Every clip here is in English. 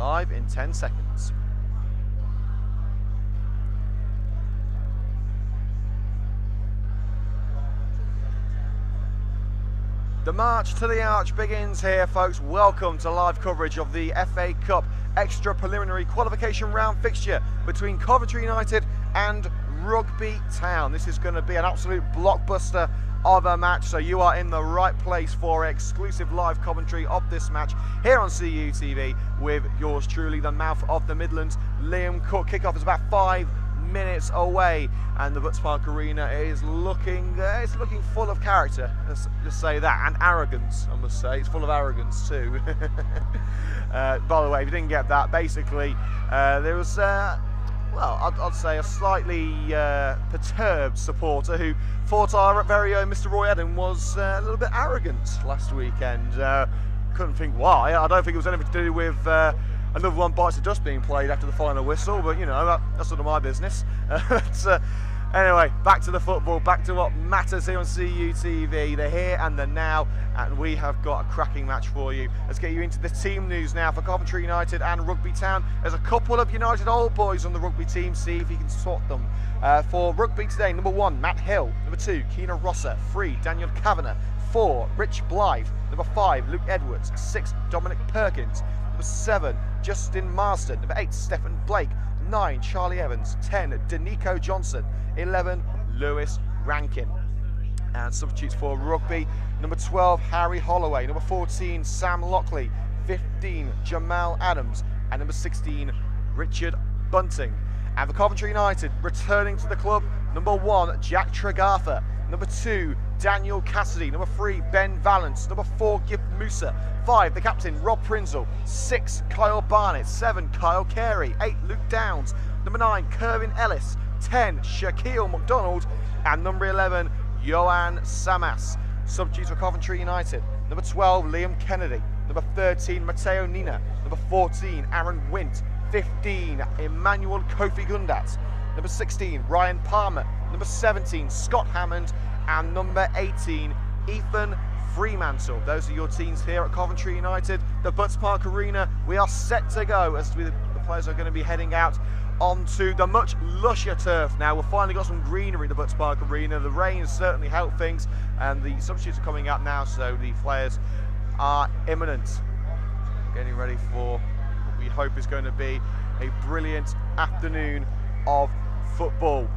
live in 10 seconds. The march to the arch begins here, folks. Welcome to live coverage of the FA Cup extra preliminary qualification round fixture between Coventry United and Rugby Town. This is going to be an absolute blockbuster of a match, so you are in the right place for exclusive live commentary of this match here on CUTV with yours truly, the mouth of the Midlands, Liam Cook. Kickoff is about 5 minutes away, and the Butts Park Arena is looking full of character. Let's just say that, and arrogance. I must say, it's full of arrogance too. By the way, if you didn't get that, basically there was well, I'd say a slightly perturbed supporter who thought our very own Mr. Roy Eden was a little bit arrogant last weekend. Couldn't think why. I don't think it was anything to do with another one bites the dust being played after the final whistle, but you know, that's none of my business. Anyway, back to the football, back to what matters here on CUTV, the here and the now, and we have got a cracking match for you. Let's get you into the team news now for Coventry United and Rugby Town. There's a couple of United old boys on the rugby team, see if you can spot them. For Rugby today, number 1, Matt Hill. Number 2, Keena Rosser. 3, Daniel Kavanagh. 4, Rich Blythe. Number 5, Luke Edwards. 6, Dominic Perkins. Number 7, Justin Marston. Number 8, Stephen Blake. 9, Charlie Evans. 10, Danico Johnson. 11, Lewis Rankin. And substitutes for Rugby, number 12, Harry Holloway. Number 14, Sam Lockley. 15, Jamal Adams. And number 16, Richard Bunting. And for Coventry United, returning to the club, number 1, Jack Tregartha. Number 2, Daniel Cassidy. Number 3, Ben Valance. Number 4, Gib Musa. 5, the captain, Rob Prinzel. 6, Kyle Barnett. 7, Kyle Carey. 8, Luke Downs. Number 9, Kervin Ellis. 10, Shaquille McDonald. And number 11, Johan Samas. Substitutes for Coventry United. Number 12, Liam Kennedy. Number 13, Matteo Nina. Number 14, Aaron Wint. 15, Emmanuel Kofi Gundat. Number 16, Ryan Palmer. Number 17, Scott Hammond. And number 18, Ethan Fremantle. Those are your teams here at Coventry United. The Butts Park Arena, we are set to go as the players are going to be heading out onto the much lusher turf now. We've finally got some greenery in the Butts Park Arena. The rain has certainly helped things, and the substitutes are coming out now, so the players are imminent. Getting ready for what we hope is going to be a brilliant afternoon of football.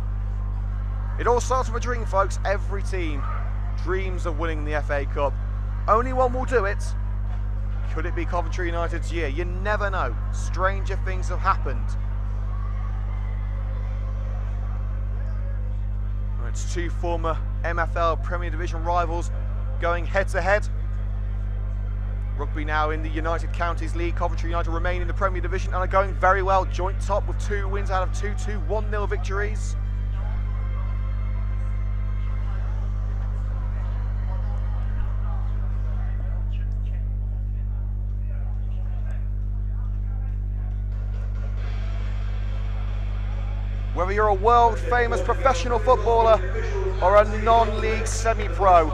It all starts with a dream, folks. Every team dreams of winning the FA Cup. Only one will do it. Could it be Coventry United's year? You never know. Stranger things have happened. It's 2 former MFL Premier Division rivals going head to head. Rugby now in the United Counties League. Coventry United remain in the Premier Division and are going very well. Joint top with 2 wins out of 2 1-0 victories. Whether you're a world-famous professional footballer or a non-league semi-pro,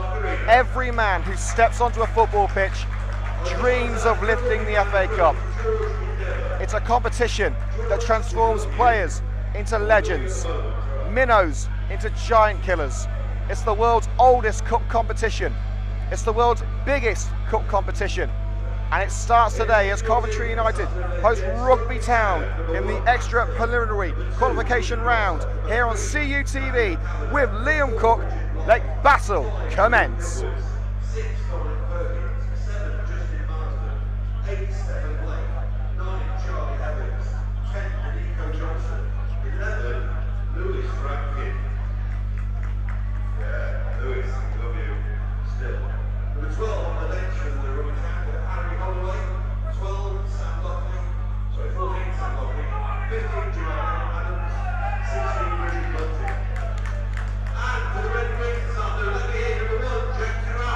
every man who steps onto a football pitch dreams of lifting the FA Cup. It's a competition that transforms players into legends, minnows into giant killers. It's the world's oldest cup competition. It's the world's biggest cup competition. And it starts today as Coventry United host Rugby Town in the extra preliminary qualification round here on CUTV with Liam Cook. Let battle commence. 6, Dominic Perkins. 7, Justin Marsden. 8, Stephen Blake. 9, Charlie Evans. 10, Nico Johnson. 11, Lewis Rankin. Yeah, Lewis, love you. Still. Number 12 on the bench from the Rugby Town, Harry Holloway. 12, Sam Lockley. Sorry, 14, Sam Lockley. 15, Jamal Adams. 16, Richard Bunting. And for the Red Wings, let me hear number 1, Jack Gerard.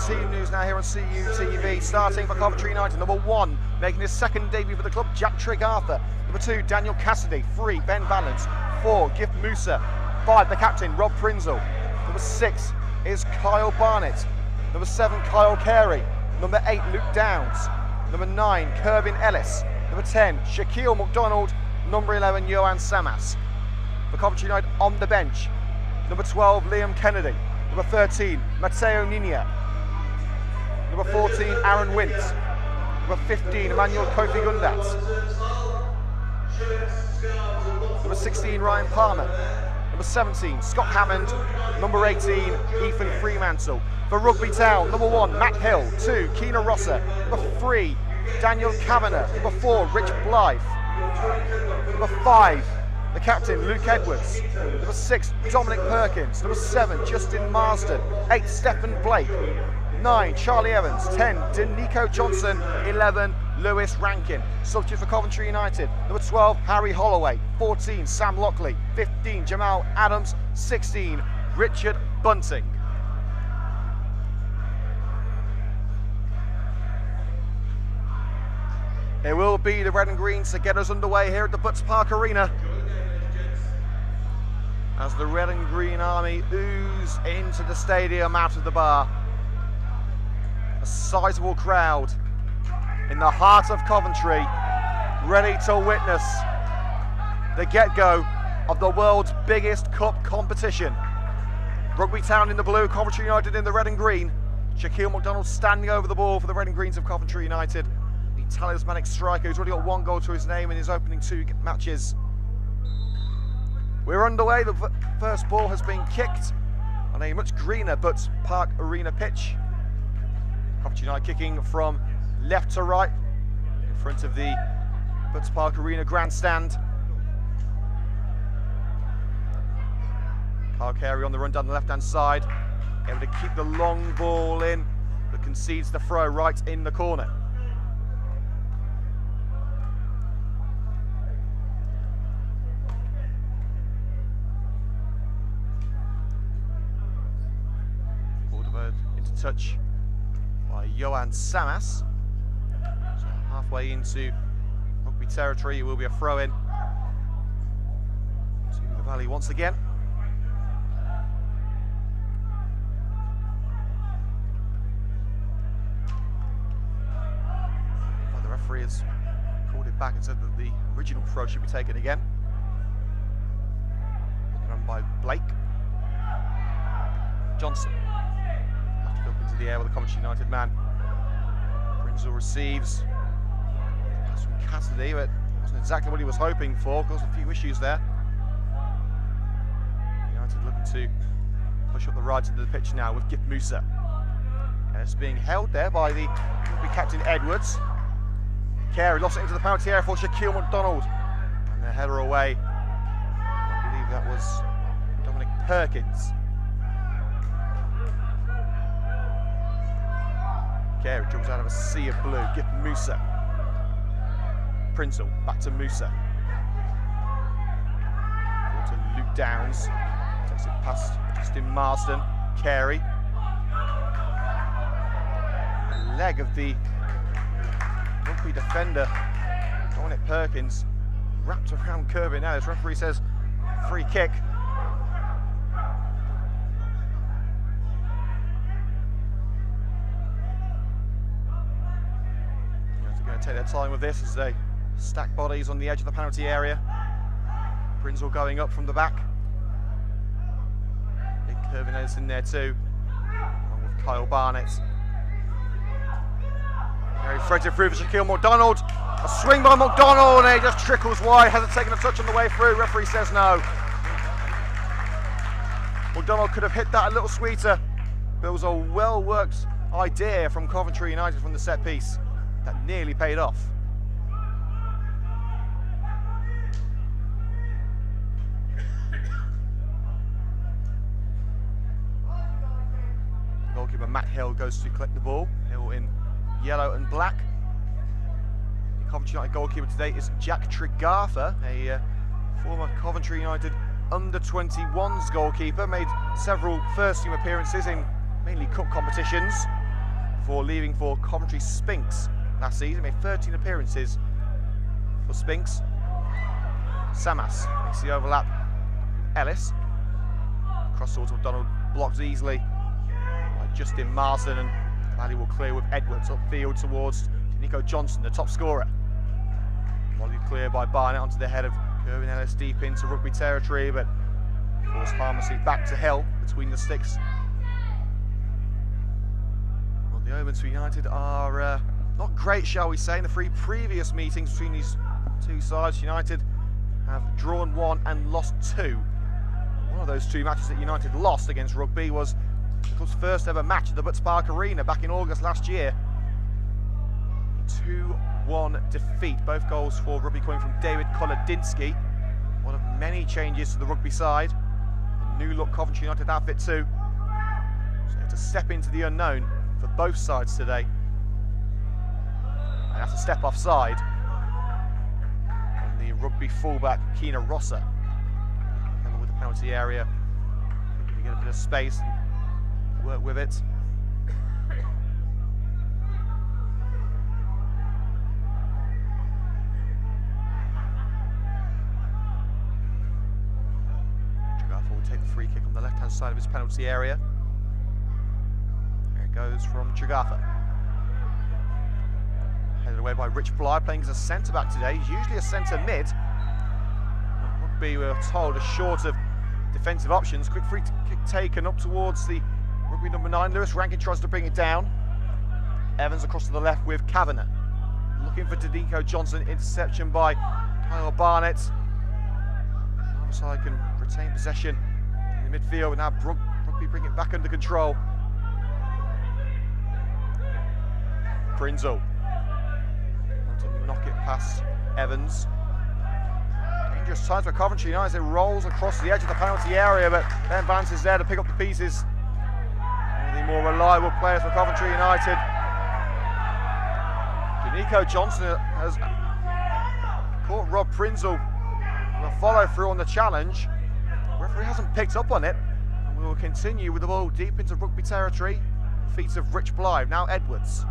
team news now here on CUTV. Starting for Coventry United, number 1, making his second debut for the club, Jack Tregartha. Number 2, Daniel Cassidy. 3, Ben Valance. 4, Gift Musa. 5, the captain, Rob Prinzel. Number 6 is Kyle Barnett. Number 7, Kyle Carey. Number 8, Luke Downs. Number 9, Kervin Ellis. Number 10, Shaquille McDonald. Number 11, Johan Samas. For Coventry United on the bench, number 12, Liam Kennedy. Number 13, Matteo Nina. Number 14, Aaron Wint. Number 15, Emmanuel Kofi Gundat. Number 16, Ryan Palmer. Number 17, Scott Hammond. Number 18, Ethan Fremantle. For Rugby Town, number 1, Matt Hill. 2, Keena Rosser. Number 3, Daniel Kavanagh. Number 4, Rich Blythe. Number 5, the captain, Luke Edwards. Number 6, Dominic Perkins. Number 7, Justin Marsden. 8, Stephen Blake. 9, Charlie Evans. 10, Denico Johnson. 11, Lewis Rankin. Substitute for Coventry United, number 12, Harry Holloway. 14, Sam Lockley. 15, Jamal Adams. 16, Richard Bunting. It will be the red and green to get us underway here at the Butts Park Arena, as the red and green army ooze into the stadium out of the bar. A sizable crowd in the heart of Coventry, ready to witness the get-go of the world's biggest cup competition. Rugby Town in the blue, Coventry United in the red and green. Shaquille McDonald standing over the ball for the red and greens of Coventry United. Talismanic striker who's already got 1 goal to his name in his opening 2 matches. We're underway. The first ball has been kicked on a much greener Butts Park Arena pitch. Coventry United kicking from left to right in front of the Butts Park Arena grandstand. Kyle Carey on the run down the left hand side, able to keep the long ball in, but concedes the throw right in the corner. Into touch by Johan Samas. So halfway into Rugby territory, it will be a throw in to the Valley once again. But the referee has called it back and said that the original throw should be taken again. Run by Blake. Johnson. Up into the air with a Coventry United man. Prinzel receives. That's from Cassidy, but wasn't exactly what he was hoping for. Caused a few issues there. United looking to push up the right into the pitch now with Gift Musa. And it's being held there by the rugby captain Edwards. Carey lost it into the penalty area for Shaquille McDonald. And the header away. I believe that was Dominic Perkins. Carey jumps out of a sea of blue. Gift Musa. Prinzel back to Musa. Forward to Luke Downs. Takes it past Justin Marsden. Carey. The leg of the rugby defender Dominic Perkins wrapped around Kirby now. As referee says free kick. Take their time with this as they stack bodies on the edge of the penalty area. Prinzel going up from the back. Big Kervin Ellis in there too, along with Kyle Barnett. Very threads it through for Shaquille McDonald. A swing by McDonald and it just trickles wide. Hasn't taken a touch on the way through. Referee says no. McDonald could have hit that a little sweeter, but it was a well-worked idea from Coventry United from the set piece. That nearly paid off. Goalkeeper Matt Hill goes to collect the ball. Hill in yellow and black. The Coventry United goalkeeper today is Jack Tregartha, a former Coventry United under-21s goalkeeper. Made several first-team appearances in mainly cup competitions. before leaving for Coventry Spinks last season. Made 13 appearances for Spinks. Samas makes the overlap. Ellis. Cross towards McDonald, blocked easily by Justin Marsden, and Valley will clear with Edwards upfield towards Nico Johnson, the top scorer. Volleyed clear by Barnett onto the head of Gerwin Ellis deep into Rugby territory, but forced harmlessly back to Hill between the sticks. Well, the omens for United are not great, shall we say. In the 3 previous meetings between these two sides, United have drawn 1 and lost 2. One of those 2 matches that United lost against Rugby was the club's first ever match at the Butts Park Arena back in August last year. 2-1 defeat. Both goals for Rugby coming from David Kolodinsky. One of many changes to the Rugby side. A new look Coventry United outfit too. So to step into the unknown for both sides today. And that's a step offside. And the Rugby fullback Keena Rosser. Level with the penalty area. We get a bit of space and work with it. Take the free kick on the left-hand side of his penalty area. There it goes from Chagafa. Headed away by Rich Bly, playing as a centre-back today. He's usually a centre-mid. Rugby, we're told, are short of defensive options. Quick free kick taken up towards the Rugby number 9. Lewis Rankin tries to bring it down. Evans across to the left with Kavanagh. Looking for Nico Johnson. Interception by Kyle Barnett. Other side can retain possession in the midfield, and now Rugby bring it back under control. Prinzel to knock it past Evans. Dangerous times for Coventry United. It rolls across the edge of the penalty area, but Ben Vance is there to pick up the pieces. One of the more reliable players for Coventry United. Nico Johnson has caught Rob Prinzel. Will follow through on the challenge. The referee hasn't picked up on it, and we will continue with the ball deep into Rugby territory. Feet of Rich Bly. Now Edwards.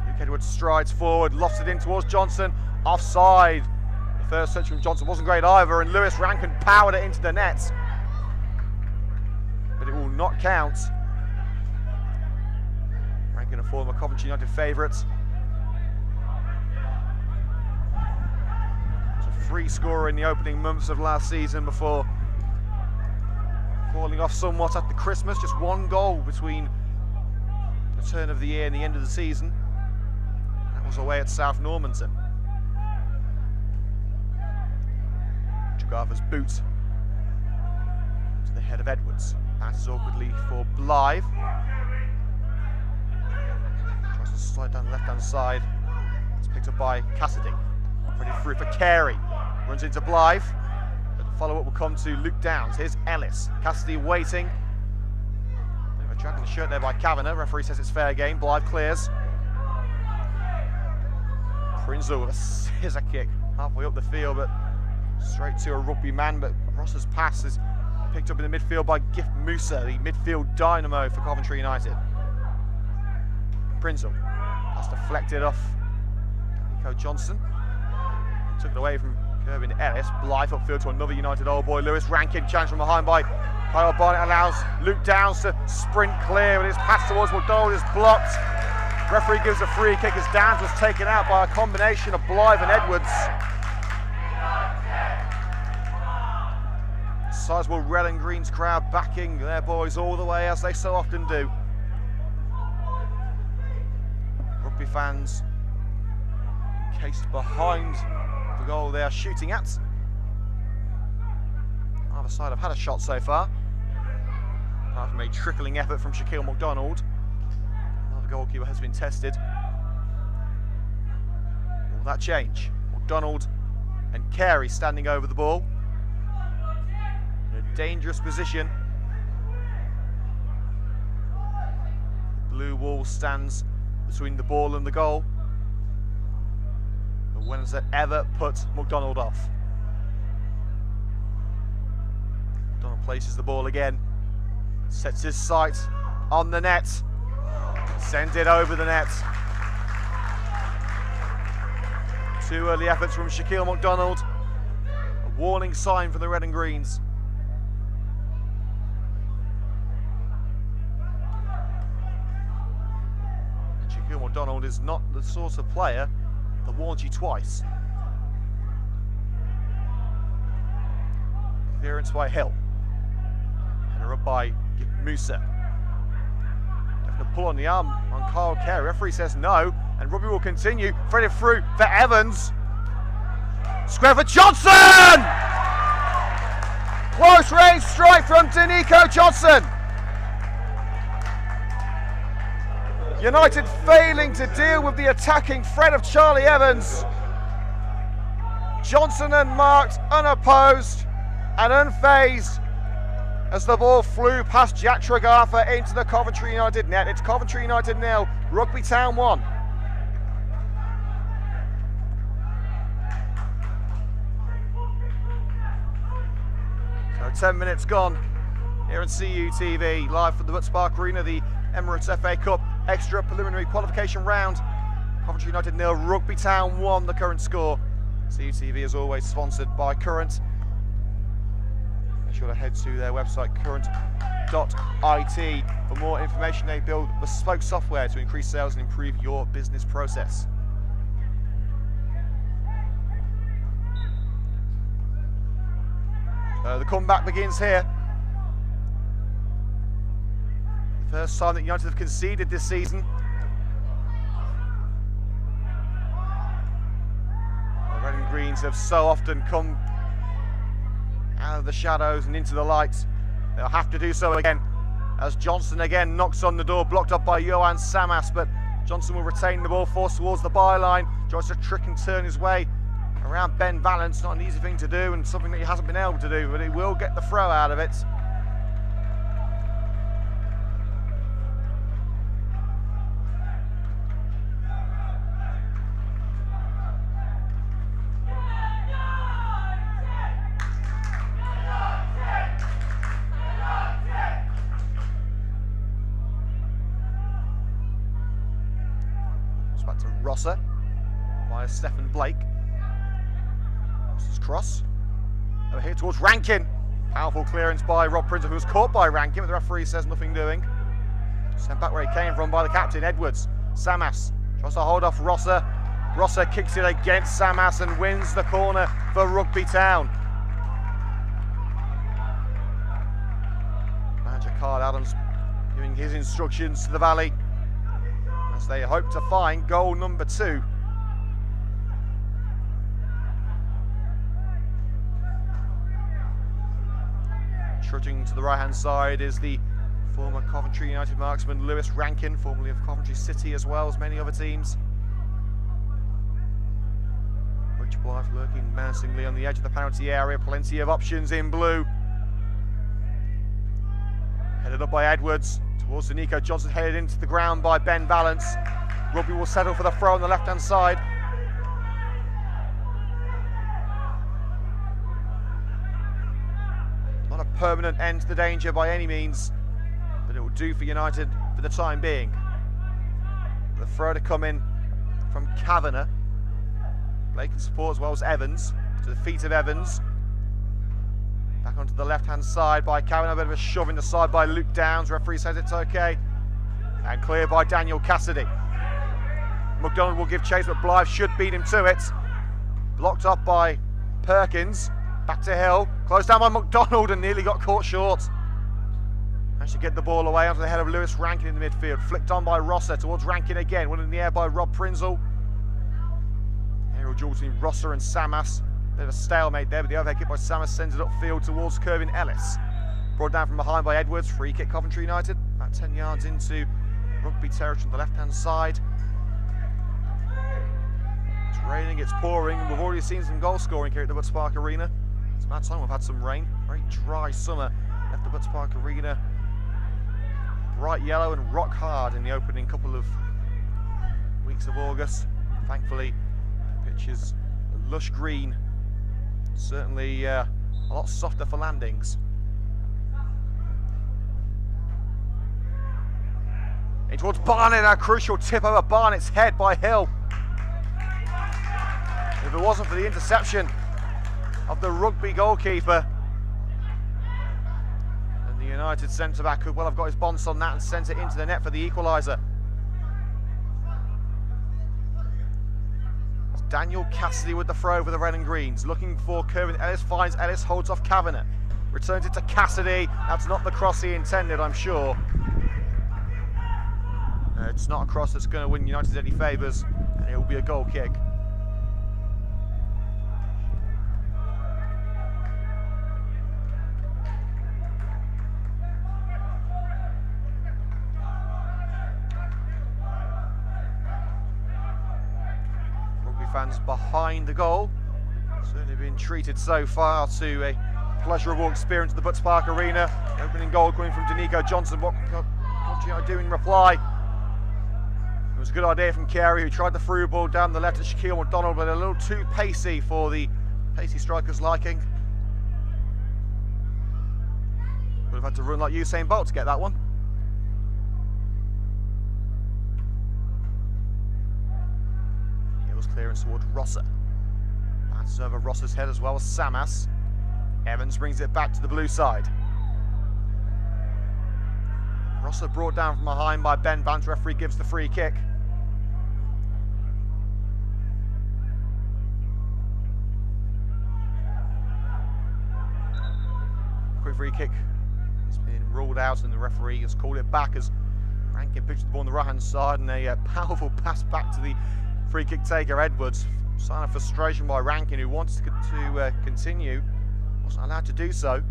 Luke Edwards strides forward, lofts it in towards Johnson. Offside. The first touch from Johnson wasn't great either, and Lewis Rankin powered it into the net. But it will not count. Rankin, a former Coventry United favourite. Free scorer in the opening months of last season before falling off somewhat after Christmas. Just 1 goal between the turn of the year and the end of the season. That was away at South Normanton. Chagafa's boot to the head of Edwards. Passes awkwardly for Blythe. Tries to slide down the left-hand side. It's picked up by Cassidy. Ready through for Carey. Runs into Blythe. But the follow-up will come to Luke Downs. Here's Ellis. Cassidy waiting. Dragging the shirt there by Kavanagh. Referee says it's fair game. Blythe clears. Prinzel with a scissor kick halfway up the field, but straight to a Rugby man. But Ross's pass is picked up in the midfield by Gift Musa, the midfield dynamo for Coventry United. Prinzel has deflected off Nico Johnson. Took it away from Gerwin Ellis. Blythe upfield to another United old boy. Lewis Rankin, challenged from behind by Kyle Barnett, allows Luke Downs to sprint clear, but his pass towards McDonald is blocked. Referee gives a free kick as Downs was taken out by a combination of Blythe and Edwards. Sizewell red and greens crowd backing their boys all the way, as they so often do. Rugby fans encased behind the goal they are shooting at. Either side have had a shot so far, apart from a trickling effort from Shaquille McDonald. Another goalkeeper has been tested. Will that change? McDonald and Carey standing over the ball. In a dangerous position. The blue wall stands between the ball and the goal. But when has that ever put McDonald off? McDonald places the ball again, sets his sight on the net. Send it over the net. Two early efforts from Shaquille McDonald. A warning sign for the red and greens. And Shaquille McDonald is not the sort of player that warns you twice. Clearance by Hill. Header up by Musa. Definite pull on the arm on Kyle Carey. Referee says no, and Rugby will continue. Threaded through for Evans. Square for Johnson! Close range strike from Danico Johnson. United failing to deal with the attacking threat of Charlie Evans. Johnson unmarked, unopposed, and unfazed as the ball flew past Jack Tregartha into the Coventry United net. It's Coventry United 0, Rugby Town 1. So 10 minutes gone here on CUTV, live from the Butts Park Arena, the Emirates FA Cup extra preliminary qualification round. Coventry United 0, Rugby Town 1, the current score. CUTV is always sponsored by Current. Make sure to head to their website, current.it, for more information. They build bespoke software to increase sales and improve your business process. The comeback begins here. The first time that United have conceded this season. The Red and Greens have so often come out of the shadows and into the light. They'll have to do so again as Johnson again knocks on the door, blocked up by Johan Samas, but Johnson will retain the ball, forced towards the byline, tries to trick and turn his way around Ben Valence. Not an easy thing to do and something that he hasn't been able to do, but he will get the throw out of it. Back to Rosser via Stephen Blake. Rosser's cross over here towards Rankin. Powerful clearance by Rob Printer, who was caught by Rankin, but the referee says nothing doing. Sent back where he came from by the captain, Edwards. Samas tries to hold off Rosser. Rosser kicks it against Samas and wins the corner for Rugby Town. Manager Carl Adams giving his instructions to the Valley as they hope to find goal number 2. Trudging to the right-hand side is the former Coventry United marksman Lewis Rankin, formerly of Coventry City as well as many other teams. Rich Blythe lurking menacingly on the edge of the penalty area, plenty of options in blue. Headed up by Edwards. Towards Danico Johnson, headed into the ground by Ben Valence. Rugby will settle for the throw on the left-hand side. Not a permanent end to the danger by any means, but it will do for United for the time being. The throw to come in from Kavanagh. Blake can support as well as Evans. To the feet of Evans. Back onto the left-hand side by Kavanagh, a bit of a shove in the side by Luke Downs. Referee says it's okay. And cleared by Daniel Cassidy. McDonald will give chase, but Blythe should beat him to it. Blocked up by Perkins. Back to Hill. Closed down by McDonald and nearly got caught short. Managed to get the ball away onto the head of Lewis Rankin in the midfield. Flicked on by Rosser towards Rankin again. One in the air by Rob Prinzel. Aerial duel between Rosser and Samas. Bit of a stalemate there, but the overhead kick by Samas sends it upfield towards Kervin Ellis. Brought down from behind by Edwards. Free kick Coventry United. About 10 yards into Rugby territory on the left-hand side. It's raining, it's pouring. We've already seen some goal scoring here at the Butts Park Arena. It's about time we've had some rain. Very dry summer left the Butts Park Arena. Bright yellow and rock hard in the opening couple of weeks of August. Thankfully, the pitch is lush green. Certainly a lot softer for landings. In towards Barnett, a crucial tip over Barnett's head by Hill. If it wasn't for the interception of the Rugby goalkeeper, then the United centre-back could well have got his bonds on that and sent it into the net for the equaliser. It's Daniel Cassidy with the throw for the Red and Greens, looking for Kerwin Ellis, finds Ellis, holds off Kavanagh, returns it to Cassidy. That's not the cross he intended, I'm sure. It's not a cross that's going to win United any favours, and it will be a goal kick. Rugby fans behind the goal, certainly been treated so far to a pleasurable experience at the Butts Park Arena. Opening goal coming from Danico Johnson. What do you do in reply? It was a good idea from Carey, who tried the through ball down the left to Shaquille McDonald, but a little too pacey for the pacey striker's liking. Would have had to run like Usain Bolt to get that one. Hill's clearance towards Rosser. Bounces over Rosser's head as well as Samas. Evans brings it back to the blue side. Rosser brought down from behind by Ben Vance. Referee gives the free kick. Quick free kick has been ruled out and the referee has called it back as Rankin picks the ball on the right hand side, and a powerful pass back to the free kick taker Edwards. Sign of frustration by Rankin, who wants to continue, wasn't allowed to do so.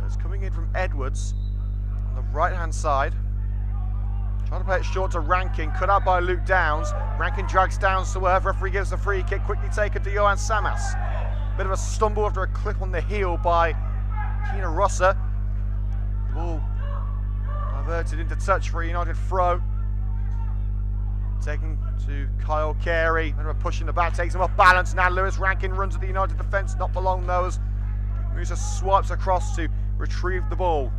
It's coming in from Edwards on the right hand side, trying to play it short to Rankin, cut out by Luke Downs. Rankin drags Downs to earth, referee gives the free kick, quickly taken to Johan Samas. Bit of a stumble after a clip on the heel by Keena Rosser. The ball diverted into touch for a United throw. Taken to Kyle Carey, bit of a push in the back, takes him off balance. Now Lewis Rankin runs at the United defence, not for long though, as Musa swipes across to retrieve the ball.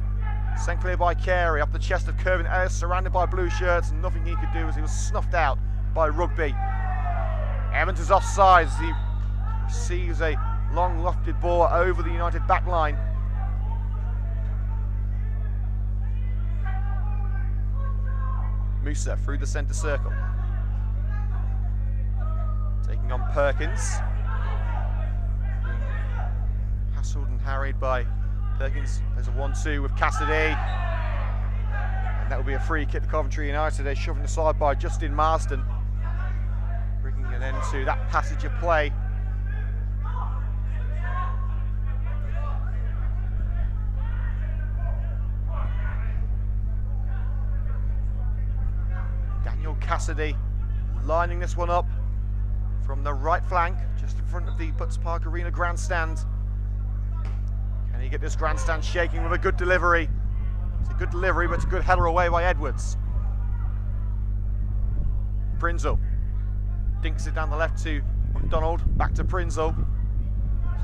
Sent clear by Carey, up the chest of Kerwin Ellis, surrounded by blue shirts, and nothing he could do as he was snuffed out by Rugby. Evans is offside as he receives a long lofted ball over the United back line. Musa through the centre circle. Taking on Perkins. Hassled and harried by Perkins. There's a 1-2 with Cassidy. And that will be a free kick to Coventry United. They're shoving aside by Justin Marsden, bringing an end to that passage of play. Daniel Cassidy lining this one up from the right flank, just in front of the Butts Park Arena grandstand. Can he get this grandstand shaking with a good delivery? It's a good delivery, but it's a good header away by Edwards. Prinzel dinks it down the left to McDonald, back to Prinzel.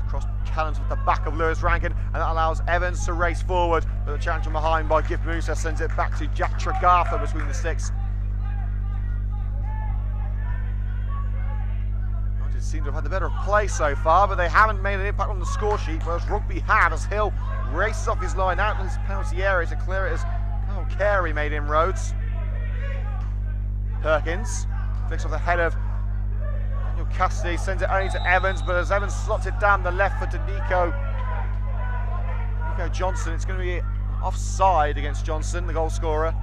Cross challenge with the back of Lewis Rankin, and that allows Evans to race forward. But the challenge from behind by Gift Musa sends it back to Jack Tregartha between the sticks. Seem to have had the better play so far, but they haven't made an impact on the score sheet, whereas Rugby have, as Hill races off his line out of his penalty area to clear it as Kyle Carey made inroads. Perkins flicks off the head of Daniel Cassidy, sends it only to Evans, but as Evans slots it down the left for Danico Johnson, it's going to be offside against Johnson, the goal scorer.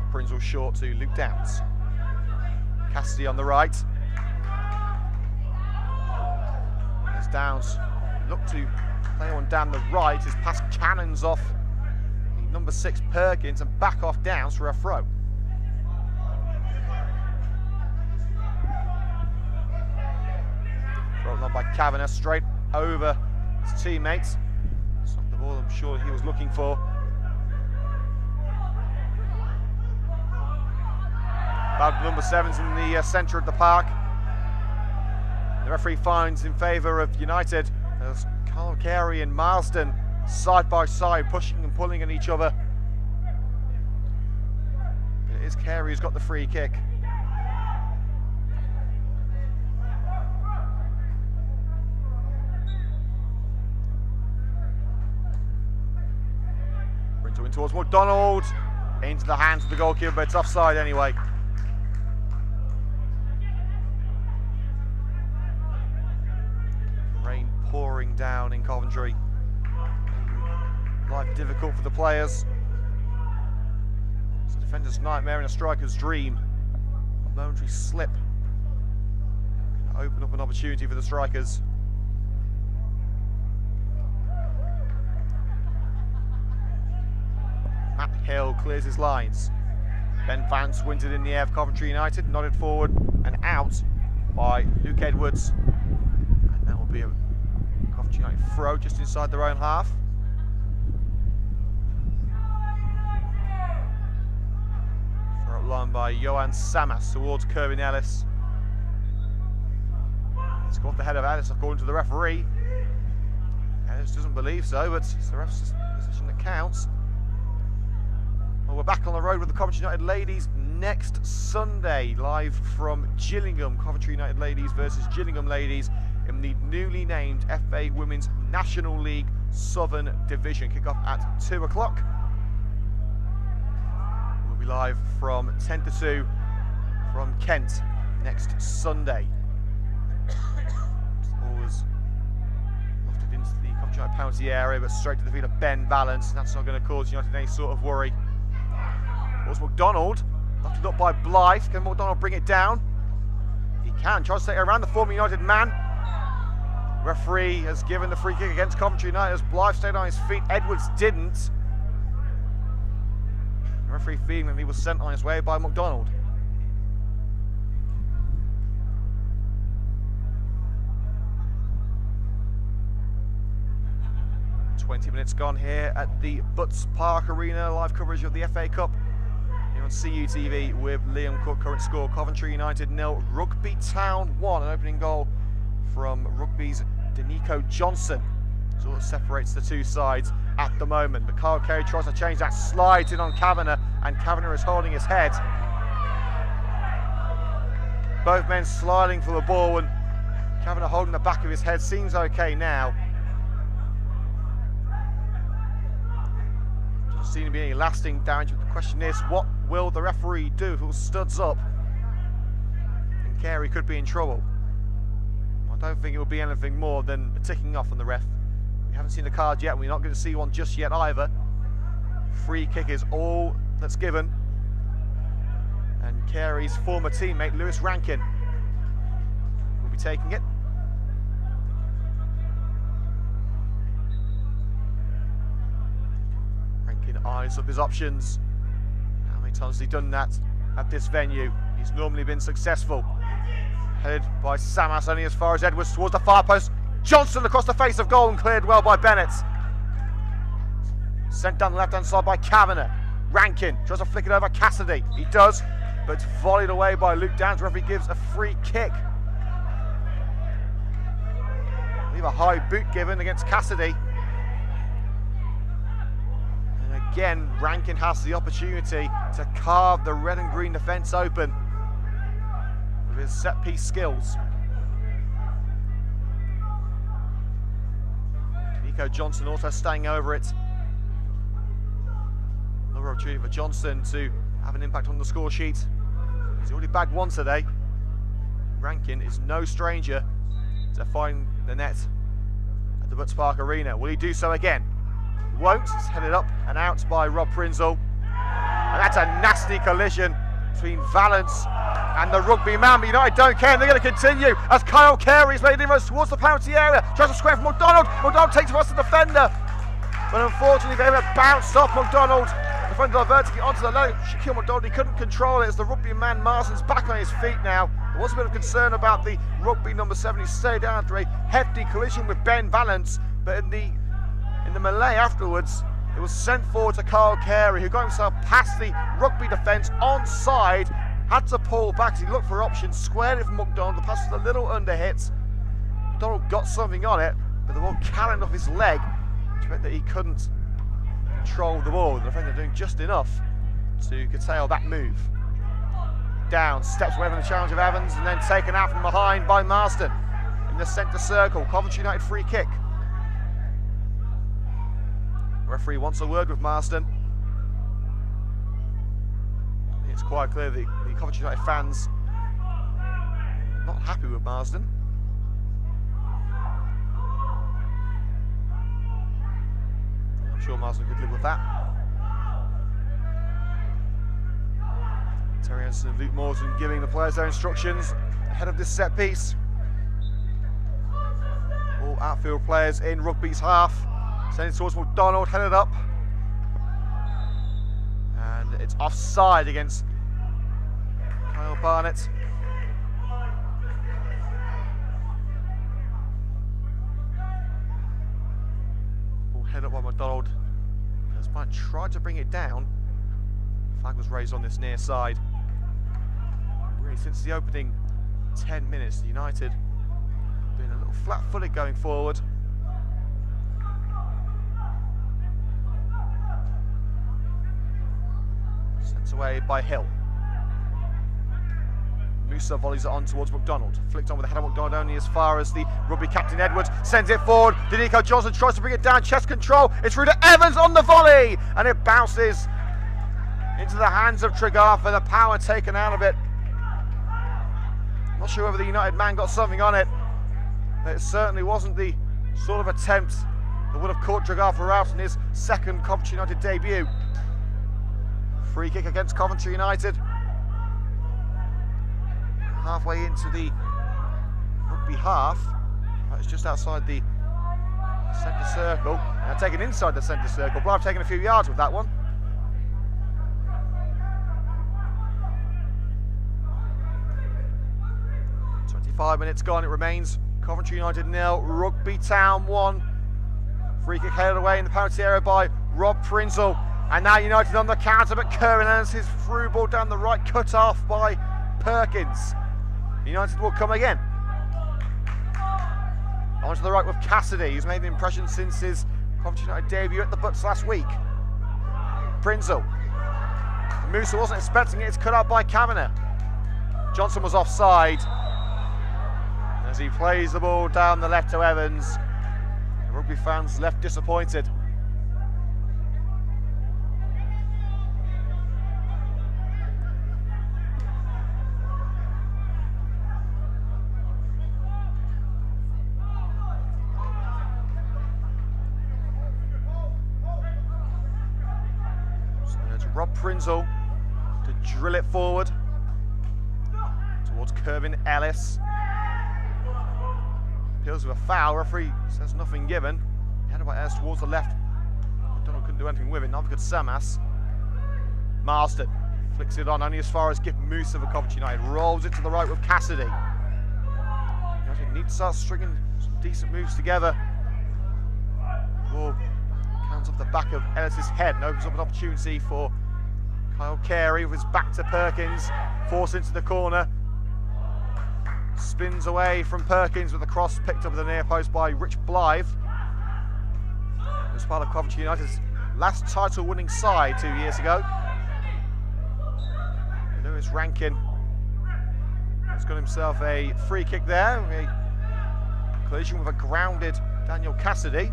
Prinzel short to Luke Downs. Cassidy on the right. As Downs look to play one down the right, his pass cannons off number 6 Perkins and back off Downs for a throw. Thrown on by Kavanagh straight over his teammates. It's not the ball I'm sure he was looking for. About number 7's in the centre of the park. The referee finds in favour of United as Carl Carey and Marsden side by side, pushing and pulling at each other. It is Carey who's got the free kick. Brinto in towards McDonald, into the hands of the goalkeeper, but it's offside anyway. Rain pouring down in Coventry. Life difficult for the players. It's a defender's nightmare and a striker's dream. A momentary slip can open up an opportunity for the strikers. Matt Hill clears his lines. Ben Vance wins it in the air for Coventry United, nodded forward and out by Luke Edwards. And that will be a Coventry United throw just inside their own half. Throw up line by Johan Samas towards Kerwin Ellis. It's got the head of Ellis according to the referee. Ellis doesn't believe so, but it's the ref's decision that counts. Well, we're back on the road with the Coventry United ladies next Sunday, live from Gillingham. Coventry United ladies versus Gillingham ladies in the newly named FA Women's National League Southern Division. Kick-off at 2 o'clock. We'll be live from 10 to 2 from Kent next Sunday. Always lofted into the Coventry United penalty area, but straight to the feet of Ben Valance. That's not going to cause United any sort of worry. Towards McDonald, lofted up by Blythe. Can McDonald bring it down? He can. Tries to take it around the former United man. Referee has given the free kick against Coventry United as Blythe stayed on his feet. Edwards didn't. The referee feeling that he was sent on his way by McDonald. "20 minutes gone here at the Butts Park Arena. Live coverage of the FA Cup here on CUTV with Liam Cook. Current score: Coventry United 0, Rugby Town 1. An opening goal from Rugby's Danico Johnson. That's all that separates the two sides at the moment. But Kyle Carey tries to change that, slides in on Kavanagh, and Kavanagh is holding his head. Both men sliding for the ball, and Kavanagh holding the back of his head. Seems okay now. Doesn't seem to be any lasting damage, but the question is, what will the referee do if it studs up? And Carey could be in trouble. I don't think it will be anything more than a ticking off on the ref. We haven't seen the card yet, and we're not going to see one just yet either. Free kick is all that's given. And Carey's former teammate, Lewis Rankin, will be taking it. Rankin eyes up his options. How many times has he done that at this venue? He's normally been successful. Headed by Samas only as far as Edwards towards the far post. Johnson across the face of goal and cleared well by Bennett. Sent down the left hand side by Kavanagh. Rankin tries to flick it over Cassidy. He does, but it's volleyed away by Luke Downs. Referee gives a free kick. Leave a high boot given against Cassidy. And again, Rankin has the opportunity to carve the red and green defence open with his set piece skills. Nico Johnson also staying over it. Another opportunity for Johnson to have an impact on the score sheet. He's already bagged one today. Rankin is no stranger to find the net at the Butts Park Arena. Will he do so again? He won't. It's headed up and out by Rob Prinzel. And that's a nasty collision between Valance and the Rugby man. But United don't care, and they're going to continue as Kyle Carey is made inroads towards the penalty area. Tries to square for McDonald. McDonald takes it past the defender. But unfortunately, they have bounced off McDonald. The defender diverted it onto the low. Shaquille McDonald, he couldn't control it as the Rugby man Marsden's back on his feet now. There was a bit of concern about the Rugby number 7. He stayed down after a hefty collision with Ben Valance. But in the melee afterwards, it was sent forward to Kyle Carey, who got himself past the Rugby defence onside had to pull back as he looked for options, squared it for McDonald. The pass was a little underhit. McDonald got something on it, but the ball carried off his leg, which meant that he couldn't control the ball. The defender doing just enough to curtail that move. Down, steps away from the challenge of Evans, and then taken out from behind by Marston in the centre circle. Coventry United free kick. Referee wants a word with Marston. It's quite clear that the Coventry United fans are not happy with Marston. I'm sure Marston could live with that. Terry Anderson and Luke Morton giving the players their instructions ahead of this set piece. All outfield players in Rugby's half. Sending towards McDonald, headed up. And it's offside against Kyle Barnett. Ball headed up by McDonald. As Barnett tried to bring it down. Flag was raised on this near side. Really, since the opening 10 minutes, United being a little flat-footed going forward. Sent away by Hill. Musa volleys it on towards McDonald. Flicked on with a header. McDonald only as far as the Rugby captain Edwards. Sends it forward. Danico Johnson tries to bring it down. Chest control. It's through to Evans on the volley. And it bounces into the hands of Tregartha. The power taken out of it. Not sure whether the United man got something on it. But it certainly wasn't the sort of attempt that would have caught Tregartha out in his second Coventry United debut. Free kick against Coventry United. Halfway into the Rugby half. That's just outside the centre circle. Now taken inside the centre circle. Blythe taken a few yards with that one. Five minutes gone, it remains Coventry United 0, Rugby Town 1. Free kick headed away in the penalty area by Rob Prinzel. And now United on the counter, but Curran earns his through ball down the right, cut off by Perkins. United will come again. Onto the right with Cassidy, who's made an impression since his Coventry United debut at the Butts last week. Prinzel. Musa wasn't expecting it, it's cut out by Kavanagh. Johnson was offside. As he plays the ball down the left to Evans, the Rugby fans left disappointed. So it's Rob Prinzel to drill it forward towards Kervin Ellis. Appeals with a foul. Referee says nothing given. Headed by Ellis towards the left. McDonald couldn't do anything with it. Neither could Samas. Marston flicks it on only as far as Gift Musa for Coventry United. Rolls it to the right with Cassidy. United need to start stringing some decent moves together. Ball counts off the back of Ellis's head and opens up an opportunity for Kyle Carey with his back to Perkins. Forced into the corner. Spins away from Perkins with a cross picked up at the near post by Rich Blythe. As part of Coventry United's last title-winning side 2 years ago. Lewis Rankin has got himself a free kick there. A collision with a grounded Daniel Cassidy.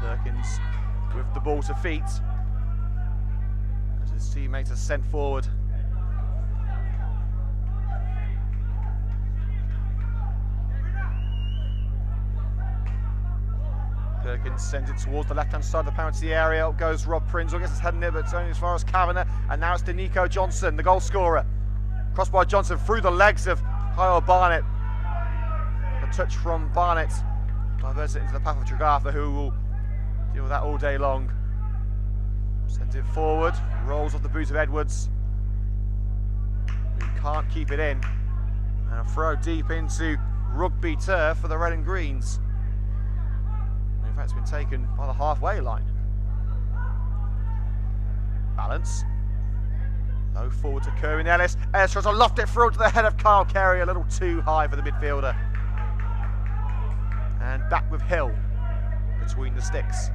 Perkins with the ball to feet as his teammates are sent forward. Perkins sends it towards the left-hand side of the penalty area. Up goes Rob Prinzel, gets his head in it, but it's only as far as Kavanagh. And now it's Danico Johnson, the goal scorer. Crossed by Johnson through the legs of Kyle Barnett. A touch from Barnett diverts it into the path of Tregartha, who will deal with that all day long. Sends it forward, rolls off the boot of Edwards, who can't keep it in. And a throw deep into Rugby turf for the red and greens. In fact, it's been taken by the halfway line. Balance. Low forward to Kerwin Ellis. Ellis tries to loft it through to the head of Kyle Carey, a little too high for the midfielder. And back with Hill between the sticks.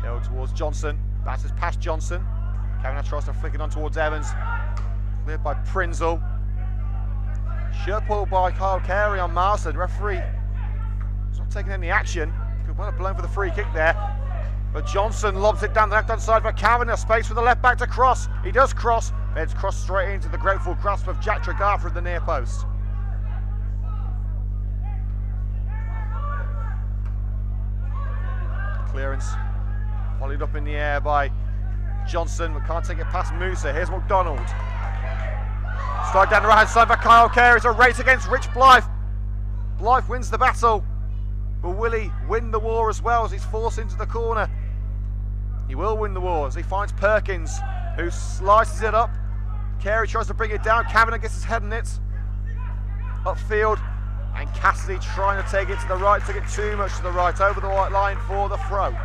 Hill towards Johnson. Bounces past Johnson. Kavanagh tries to flick it on towards Evans. Cleared by Prinzel. Shirt pulled by Kyle Carey on Marsden. Referee is not taking any action. Could well have blown for the free kick there. But Johnson lobs it down the left-hand side for Kavanagh. Space for the left back to cross. He does cross. But it's crossed straight into the grateful grasp of Jack Tregartha at the near post. Clearance. Volleyed up in the air by Johnson, but can't take it past Musa. Here's McDonald. Strike down the right hand side for Kyle Carey. It's a race against Rich Blythe. Blythe wins the battle, but will he win the war as well as he's forced into the corner? He will win the war as he finds Perkins, who slices it up. Carey tries to bring it down. Kavanagh gets his head in it. Upfield, and Cassidy trying to take it to the right. Took it too much to the right, over the white line for the throw.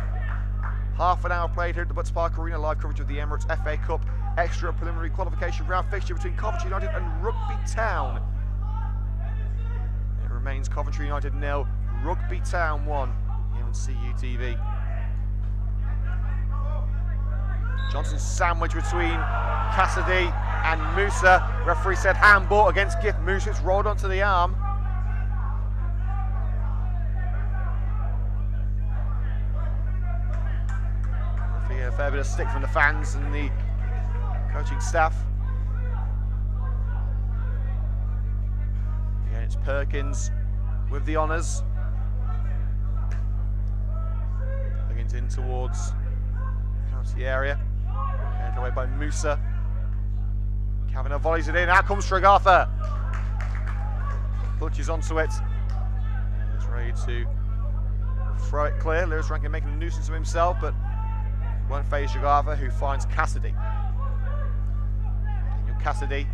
Half an hour played here at the Butts Park Arena. Live coverage of the Emirates FA Cup extra preliminary qualification round fixture between Coventry United and Rugby Town. It remains Coventry United 0, Rugby Town 1 here on CUTV. Johnson's sandwich between Cassidy and Musa. Referee said handball against Gift. Musa. It's rolled onto the arm. A fair bit of stick from the fans and the coaching staff. Again, it's Perkins with the honours. Perkins in towards the penalty area. Headed away by Musa. Kavanagh volleys it in. Out comes Tregartha. Clutches onto it. And is ready to throw it clear. Lewis Rankin making a nuisance of himself, but won't phase Tregartha, who finds Cassidy. Daniel Cassidy.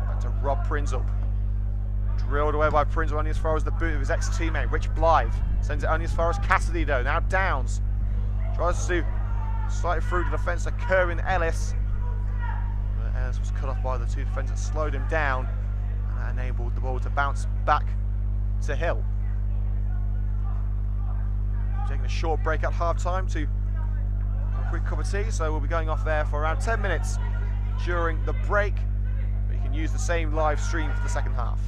Back to Rob Prinzel. Drilled away by Prinzel, only as far as the boot of his ex-teammate, Rich Blythe. Sends it only as far as Cassidy, though. Now Downs tries to slide it through to the defence to Kerwin Ellis. But Ellis was cut off by the two defenders that slowed him down, and that enabled the ball to bounce back to Hill. Taking a short break at half-time to have a quick cup of tea, so we'll be going off there for around 10 minutes during the break. But you can use the same live stream for the second half.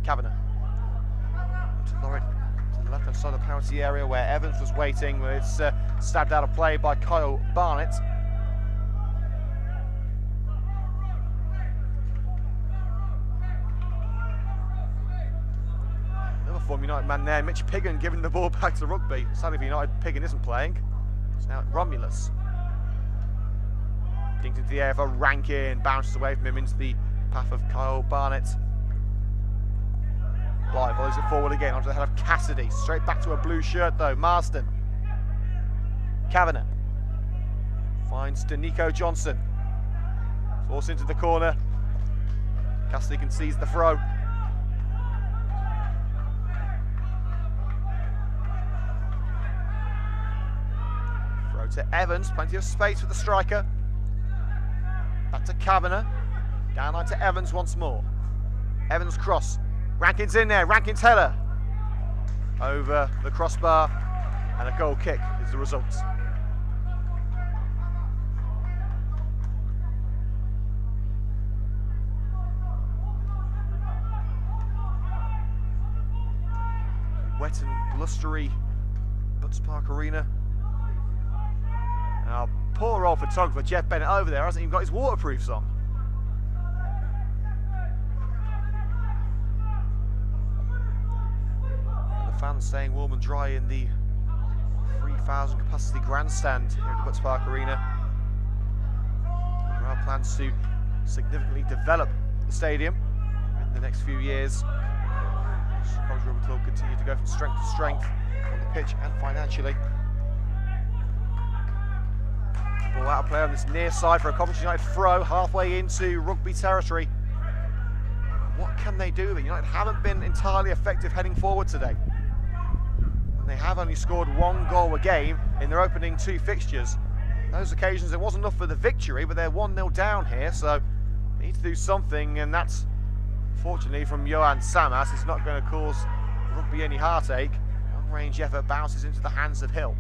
Kavanagh to Lorrit to the left-hand side of the penalty area where Evans was waiting. It's stabbed out of play by Kyle Barnett. Former United man there, Mitch Piggin giving the ball back to Rugby. Sadly for United, Piggin isn't playing. It's now at Romulus. Dings into the air for Rankin, bounces away from him into the path of Kyle Barnett. Blythe volleys it forward again onto the head of Cassidy. Straight back to a blue shirt though, Marsden. Kavanagh finds Danico Johnson. Forced into the corner. Cassidy concedes the throw. To Evans, plenty of space for the striker. Back to Kavanagh. Down line to Evans once more. Evans cross. Rankin's in there. Rankin's header. Over the crossbar. And a goal kick is the result. Wet and blustery Butts Park Arena. Now, poor old photographer Jeff Bennett over there hasn't even got his waterproofs on. And the fans staying warm and dry in the 3,000 capacity grandstand here at the Butts Park Arena. There are plans to significantly develop the stadium in the next few years. Coventry Rugby Club continue to go from strength to strength on the pitch and financially. Ball out of play on this near side for a Coventry United throw halfway into Rugby territory. What can they do? United haven't been entirely effective heading forward today. And they have only scored 1 goal a game in their opening 2 fixtures. Those occasions it wasn't enough for the victory, but they're 1-0 down here, so they need to do something, and that's, fortunately, from Johan Samas. It's not going to cause Rugby any heartache. Long-range effort bounces into the hands of Hill.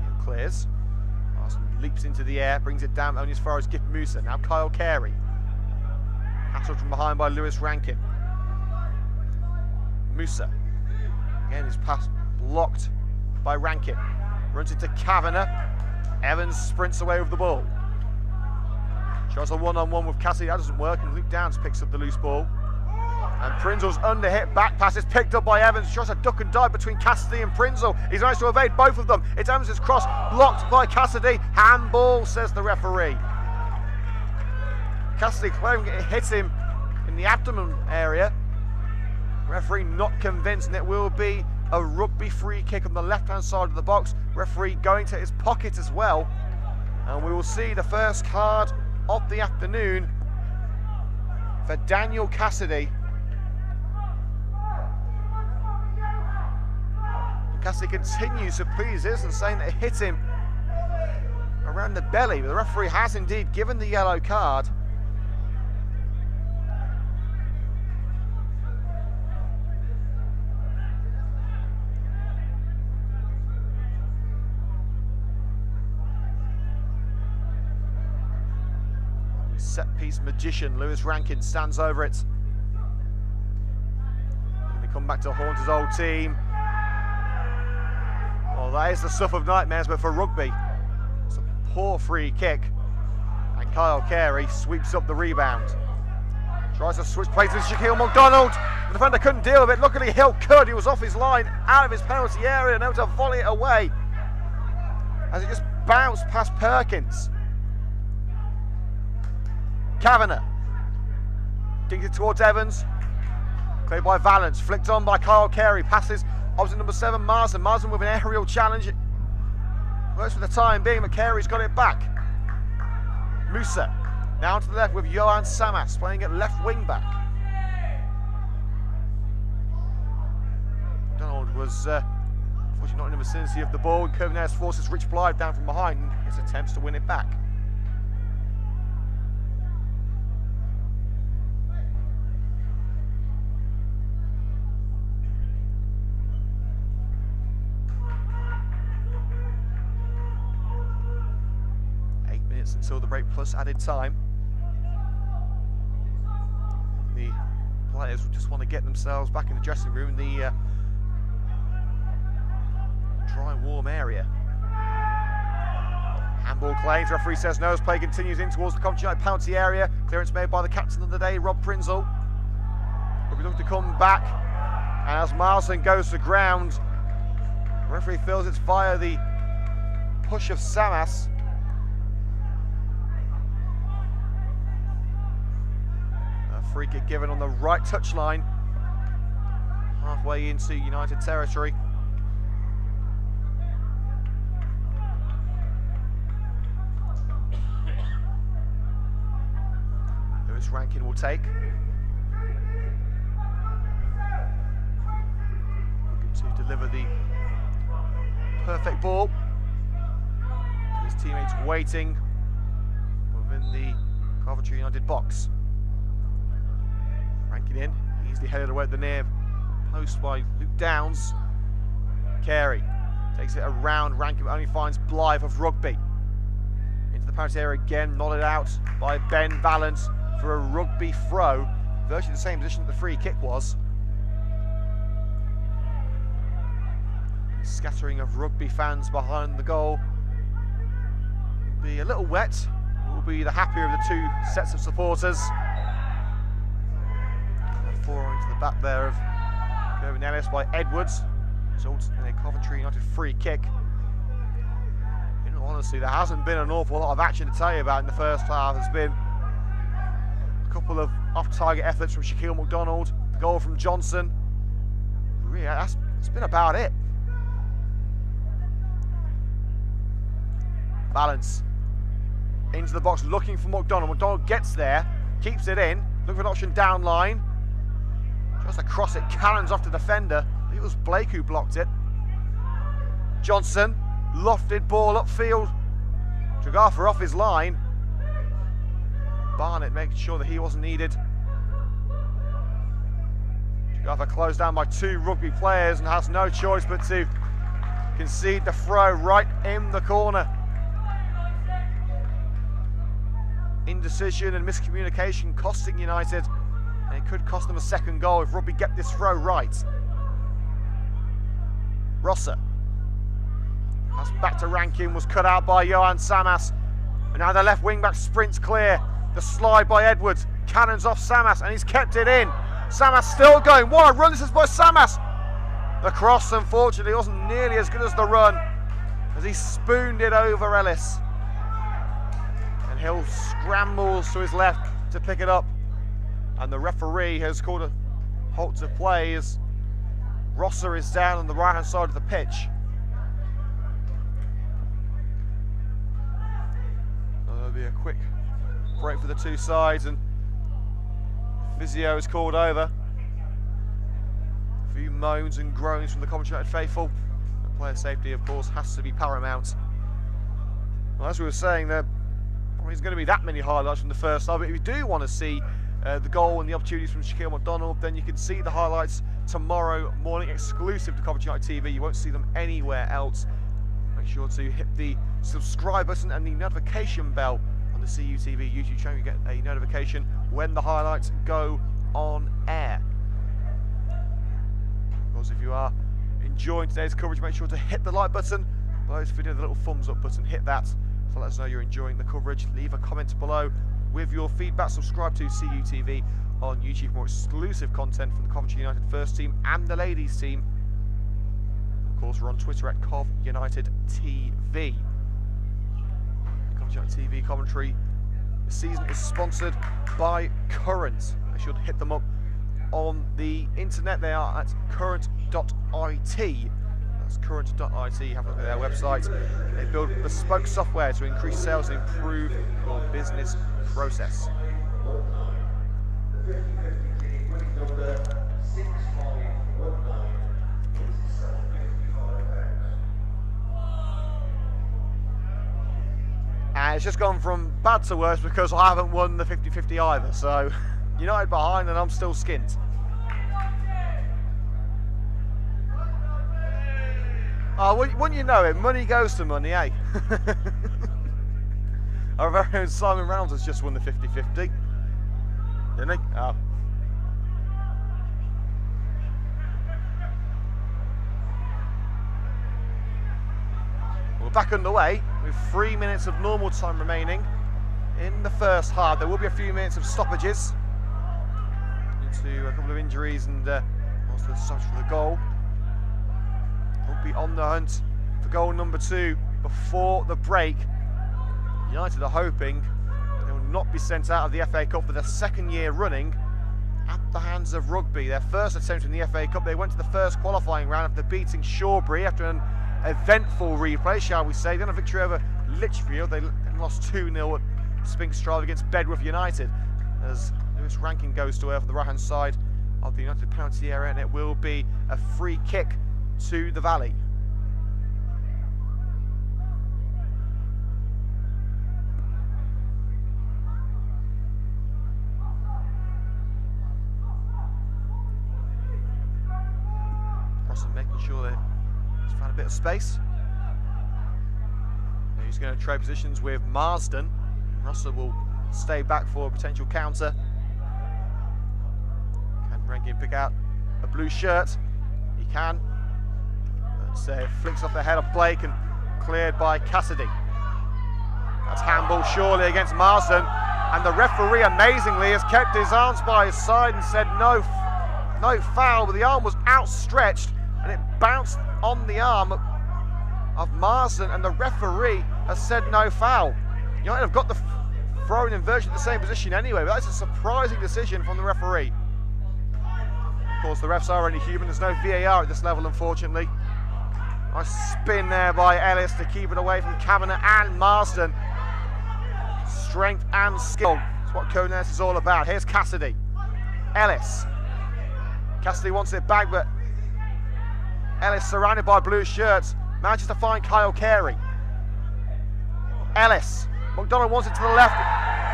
Hill clears. Arsenal leaps into the air, brings it down only as far as Gift Musa. Now Kyle Carey. Hassled from behind by Lewis Rankin. Musa. Again, his pass blocked by Rankin. Runs into Kavanagh. Evans sprints away with the ball. Tries a one-on-one with Cassidy. That doesn't work, and Luke Downs picks up the loose ball. And Prinzel's underhit back pass is picked up by Evans. Tries a duck and dive between Cassidy and Prinzel. He's managed to evade both of them. It's Evans' cross, blocked by Cassidy. Handball, says the referee. Cassidy claiming it hit him in the abdomen area. Referee not convinced, and it will be a Rugby free kick on the left-hand side of the box. Referee going to his pocket as well. And we will see the first card of the afternoon for Daniel Cassidy. Cassidy continues to please us and saying that it hit him around the belly, but the referee has indeed given the yellow card. Set-piece magician Lewis Rankin stands over it. And they come back to haunt his old team. Well, that is the stuff of nightmares, but for Rugby, it's a poor free kick. And Kyle Carey sweeps up the rebound. Tries to switch places with Shaquille McDonald. The defender couldn't deal with it. Luckily, Hill could. He was off his line, out of his penalty area, and able to volley it away as it just bounced past Perkins. Kavanagh dinks it towards Evans. Cleared by Valance. Flicked on by Kyle Carey. Passes opposite number 7, Marsden. Marsden with an aerial challenge. It works for the time being, but Carey's got it back. Musa now to the left with Johan Samas playing at left wing back. Donald was unfortunately not in the vicinity of the ball. Covenant's forces Rich Blythe down from behind and his attempts to win it back. Until the break plus added time. The players just want to get themselves back in the dressing room in the dry and warm area. Handball claims, referee says no as play continues in towards the Coventry United penalty area. Clearance made by the captain of the day, Rob Prinzel. But we look to come back, and as Marsden goes to ground, the referee feels it's via the push of Samas. Free kick given on the right touchline, halfway into United territory. Lewis Rankin will take. Looking to deliver the perfect ball. His teammates waiting within the Coventry United box. Rankin in, easily headed away at the near post by Luke Downs. Carey takes it around Rankin, but only finds Blythe of Rugby. Into the penalty area again, nodded out by Ben Valance for a Rugby throw. Virtually the same position that the free kick was. Scattering of Rugby fans behind the goal. Will be a little wet. Will be the happier of the two sets of supporters. Four into the back there of Gervin Ellis by Edwards. results in a Coventry United free kick. In all honesty, there hasn't been an awful lot of action to tell you about in the first half. There's been a couple of off-target efforts from Shaquille McDonald, the goal from Johnson. Really, that's been about it. Balance into the box, looking for McDonald. McDonald gets there, keeps it in, looking for an option down line. Just across it, cannons off the defender. I think it was Blake who blocked it. Johnson, lofted ball upfield. Tragafa off his line. Barnett making sure that he wasn't needed. Tragafa closed down by 2 Rugby players and has no choice but to concede the throw right in the corner. Indecision and miscommunication costing United, and it could cost them a second goal if Rugby get this throw right. Rosser has back to Rankin, was cut out by Johan Samas, and now the left wing back sprints clear. The slide by Edwards, cannons off Samas, and he's kept it in. Samas still going. What a run this is by Samas! The cross, unfortunately, wasn't nearly as good as the run, as he spooned it over Ellis. And Hill scrambles to his left to pick it up. And the referee has called a halt to play as Rosser is down on the right-hand side of the pitch. There'll be a quick break for the two sides, and physio is called over. A few moans and groans from the Coventry United faithful. But player safety, of course, has to be paramount. Well, as we were saying, there probably isn't going to be that many highlights from the first half, but if you do want to see the goal and the opportunities from Shaquille McDonald, then you can see the highlights tomorrow morning, exclusive to Coventry United TV. You won't see them anywhere else. Make sure to hit the subscribe button and the notification bell on the CUTV YouTube channel. You get a notification when the highlights go on air. Of course, if you are enjoying today's coverage, make sure to hit the like button below this video, the little thumbs up button. Hit that to let us know you're enjoying the coverage. Leave a comment below with your feedback. Subscribe to CUTV on YouTube for more exclusive content from the Coventry United first team and the ladies team. Of course, we're on Twitter at Cov United TV. Coventry United TV commentary this season is sponsored by Current. Make sure to hit them up on the internet. They are at current.it. That's current.it. Have a look at their website. They build bespoke software to increase sales and improve your business process. And it's just gone from bad to worse because I haven't won the 50-50 either. So United behind and I'm still skint. Oh, wouldn't you know it? Money goes to money, eh? Our very own Simon Reynolds has just won the 50-50. Didn't he? Oh. We're back underway with 3 minutes of normal time remaining in the first half. There will be a few minutes of stoppages due to a couple of injuries and also the stoppage for the goal. We'll be on the hunt for goal number 2 before the break. United are hoping they will not be sent out of the FA Cup for the second year running at the hands of Rugby. Their first attempt in the FA Cup, they went to the first qualifying round after beating Shawbury after an eventful replay, shall we say. Then a victory over Lichfield. They lost 2-0 at Spinks Drive against Bedworth United. As Lewis Rankin goes to earth on the right-hand side of the United penalty area, and it will be a free kick to the Valley. Crossing making sure that he's found a bit of space. And he's going to trade positions with Marsden. Russell will stay back for a potential counter. Can Rankin pick out a blue shirt? He can. But flicks off the head of Blake and cleared by Cassidy. That's handball surely against Marsden. And the referee amazingly has kept his arms by his side and said no foul, but the arm was outstretched and it bounced on the arm of Marsden, and the referee has said no foul. United have got the throw in virtually the same position anyway, but that's a surprising decision from the referee. Of course, the refs are only human. There's no VAR at this level, unfortunately. Nice spin there by Ellis to keep it away from Kavanagh and Marsden. Strength and skill. That's what Cones is all about. Here's Cassidy. Ellis. Cassidy wants it back, but Ellis, surrounded by blue shirts, manages to find Kyle Carey. Ellis. McDonald wants it to the left.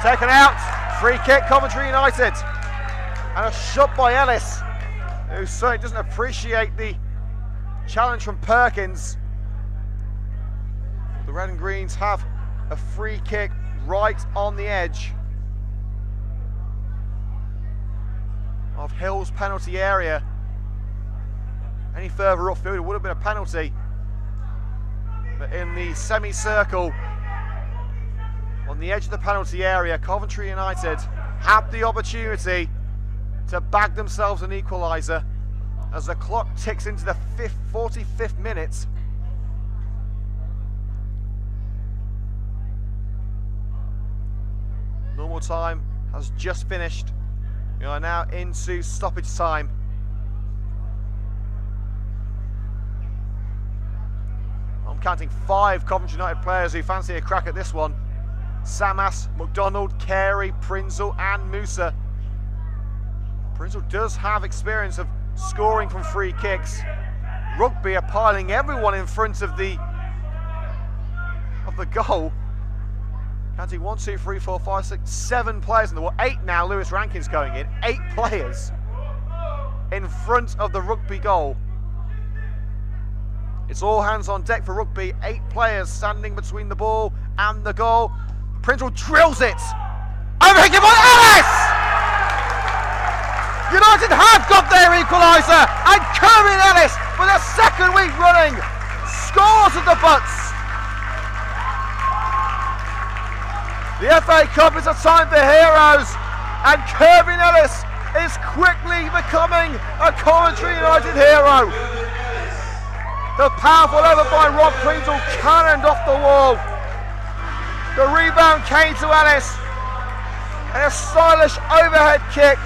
Taken out. Free kick, Coventry United. And a shot by Ellis, who certainly doesn't appreciate the challenge from Perkins. The Red and Greens have a free kick right on the edge of Hill's penalty area. Any further upfield, it would have been a penalty. But in the semicircle, on the edge of the penalty area, Coventry United had the opportunity to bag themselves an equaliser as the clock ticks into the 45th minute. Normal time has just finished. We are now into stoppage time. I'm counting 5 Coventry United players who fancy a crack at this one. Samas, McDonald, Carey, Prinzel and Musa. Prinzel does have experience of scoring from free kicks. Rugby are piling everyone in front of the goal. Counting 1, 2, 3, 4, 5, 6, 7 players in the wall. 8 now, Lewis Rankin's going in. 8 players in front of the Rugby goal. It's all hands on deck for Rugby. 8 players standing between the ball and the goal. Prinzel drills it. Overtaken by Ellis! United have got their equaliser, and Kerwin Ellis, for the second week running, scores at the butts. The FA Cup is a time for heroes, and Kerwin Ellis is quickly becoming a Coventry United hero. The powerful over by Rob Prinzel cannoned off the wall. The rebound came to Ellis, and a stylish overhead kick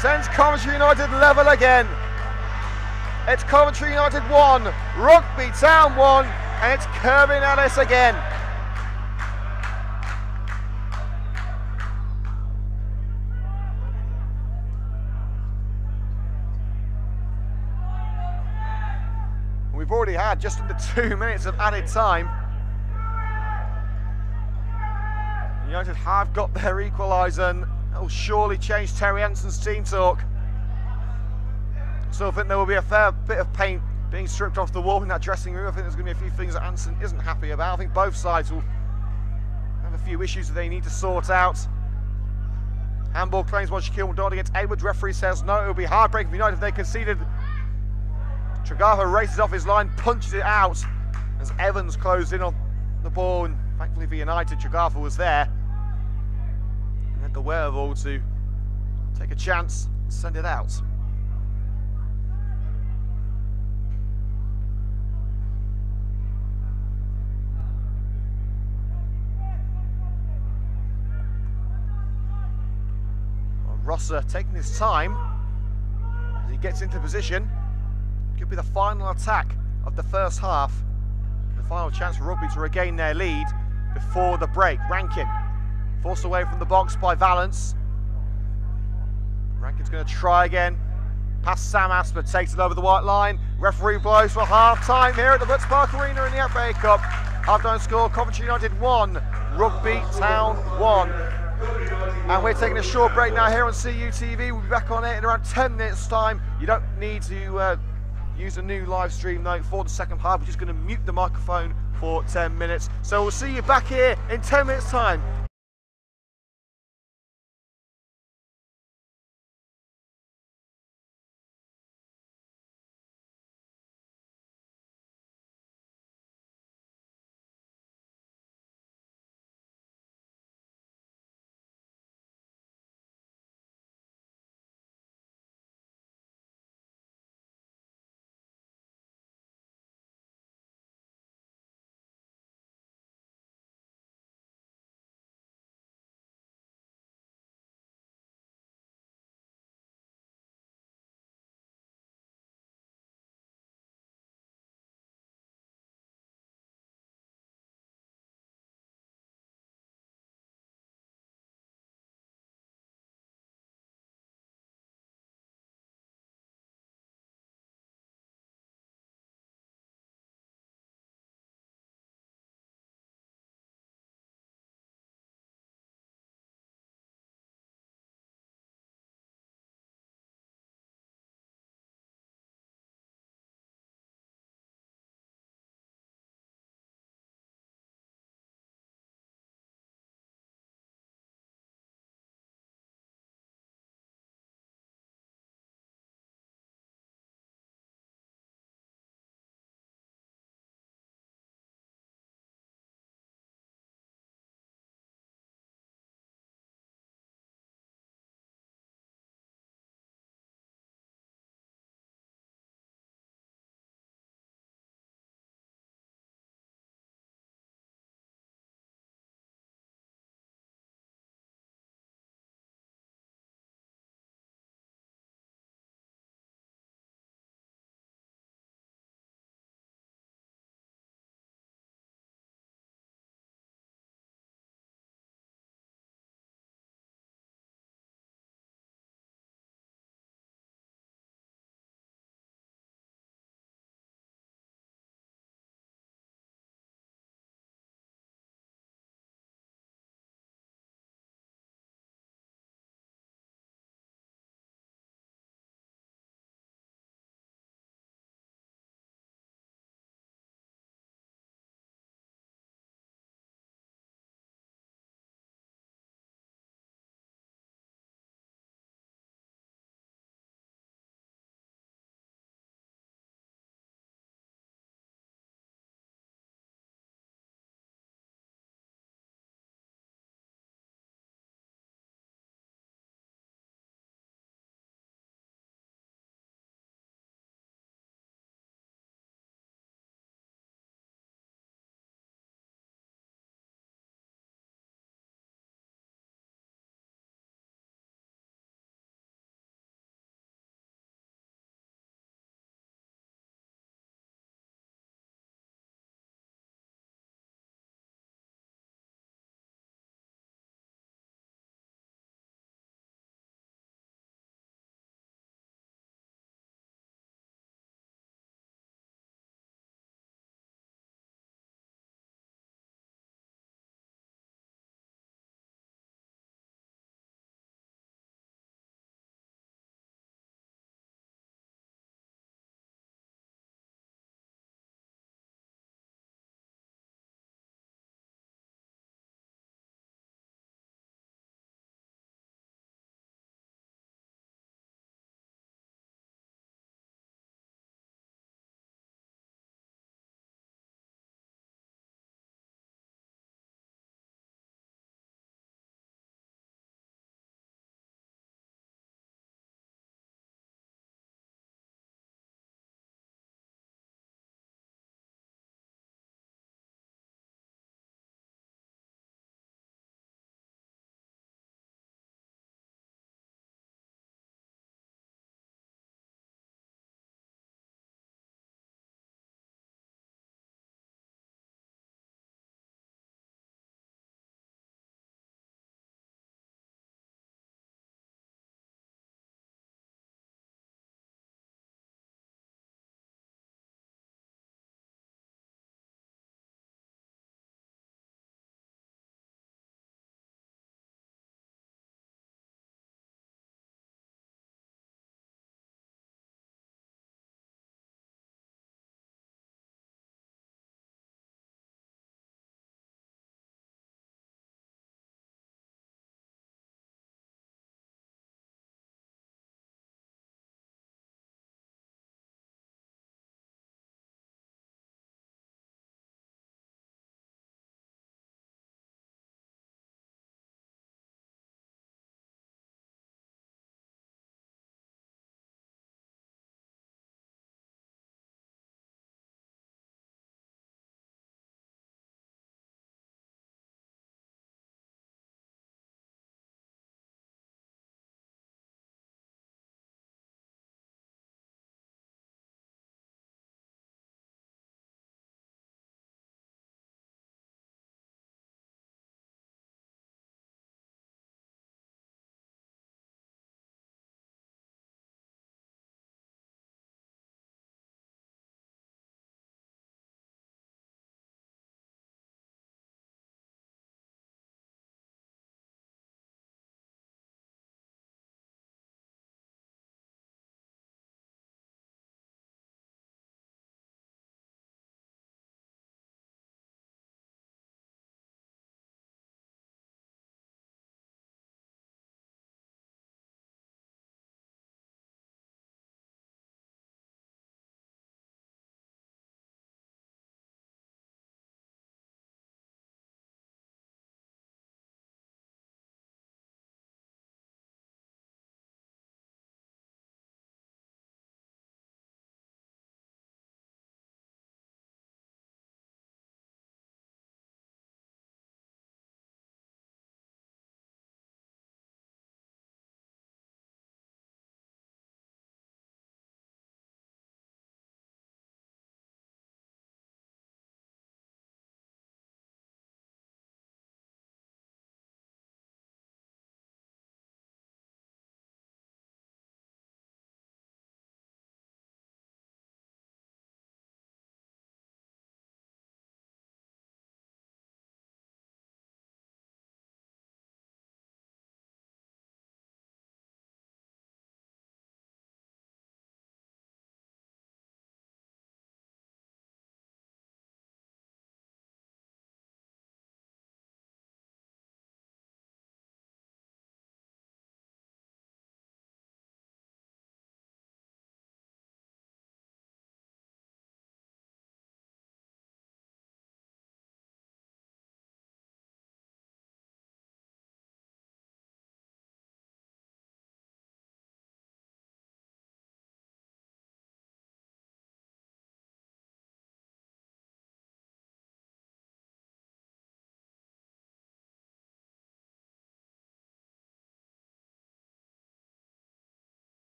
sends Coventry United level again. It's Coventry United 1, Rugby Town 1, and it's Kerwin Ellis again. We've already had just under 2 minutes of added time. United have got their equaliser, and it'll surely change Terry Anson's team talk. So I think there will be a fair bit of paint being stripped off the wall in that dressing room. I think there's going to be a few things that Anson isn't happy about. I think both sides will have a few issues that they need to sort out. Handball claims by Shaquille McDonald against Edwards. Referee says no. It will be heartbreaking for United if they conceded. Tragava races off his line, punches it out as Evans closed in on the ball, and thankfully for United, Tragava was there and had the wherewithal to take a chance and send it out. Well, Rosser taking his time as he gets into position. Could be the final attack of the first half. The final chance for Rugby to regain their lead before the break. Rankin forced away from the box by Valence. Rankin's going to try again. Past Samas, but takes it over the white line. Referee blows for half time here at the Butts Park Arena in the FA Cup. Half-time score, Coventry United 1, Rugby Town 1. And we're taking a short break now here on CUTV. We'll be back on it in around 10 minutes time. You don't need to use a new live stream note for the second half. We're just going to mute the microphone for 10 minutes. So we'll see you back here in 10 minutes time.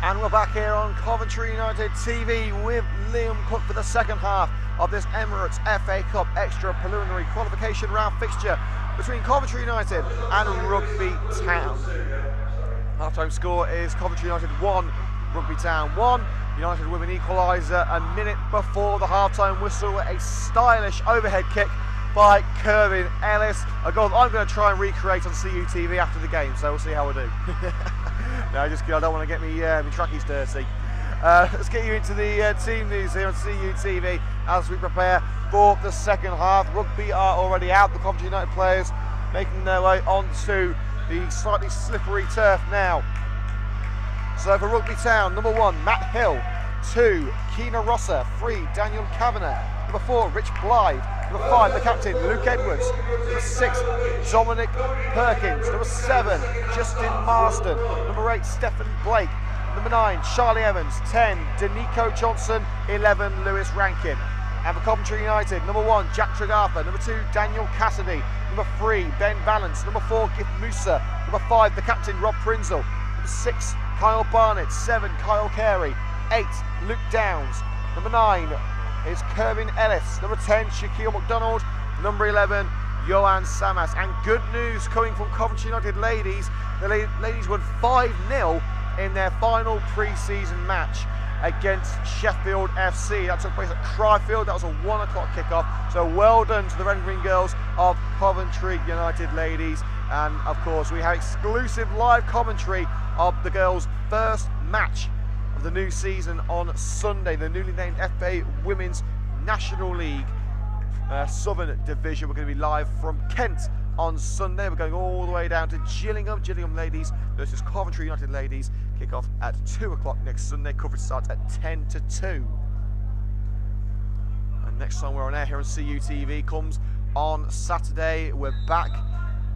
And we're back here on Coventry United TV with Liam Cook for the second half of this Emirates FA Cup extra preliminary qualification round fixture between Coventry United and Rugby Town. Half-time score is Coventry United 1, Rugby Town 1. United with an equaliser a minute before the half-time whistle. A stylish overhead kick by Kevin Ellis. A goal that I'm going to try and recreate on CUTV after the game, so we'll see how we do. No, I don't want to get me trackies dirty. Let's get you into the team news here on CUTV as we prepare for the second half. Rugby are already out. The Coventry United players making their way onto the slightly slippery turf now. So for Rugby Town, number 1, Matt Hill. 2, Keena Rosser. 3, Daniel Kavanagh. Number 4, Rich Blythe. Number 5, the captain, Luke Edwards. Number 6, Dominic Perkins. Number 7, Justin Marsden. Number 8, Stephen Blake. Number 9, Charlie Evans. 10, Danico Johnson. 11, Lewis Rankin. And for Coventry United, number 1, Jack Tregartha. Number 2, Daniel Cassidy. Number 3, Ben Valance. Number 4, Gift Musa. Number 5, the captain, Rob Prinzel. Number 6, Kyle Barnett. 7, Kyle Carey. 8, Luke Downs. Number 9 is Kevin Ellis. Number 10, Shaquille McDonald. Number 11, Johan Samas. And good news coming from Coventry United ladies. The ladies won 5-0 in their final pre-season match against Sheffield FC. That took place at Cryfield. That was a 1 o'clock kickoff. So well done to the Red and Green girls of Coventry United ladies. And of course, we have exclusive live commentary of the girls' first match of the new season on Sunday, the newly named FA Women's National League Southern Division. We're going to be live from Kent on Sunday. We're going all the way down to Gillingham. Gillingham ladies versus Coventry United ladies. Kick off at 2 o'clock next Sunday. Coverage starts at 10 to 2. And next time we're on air here on CUTV comes on Saturday. We're back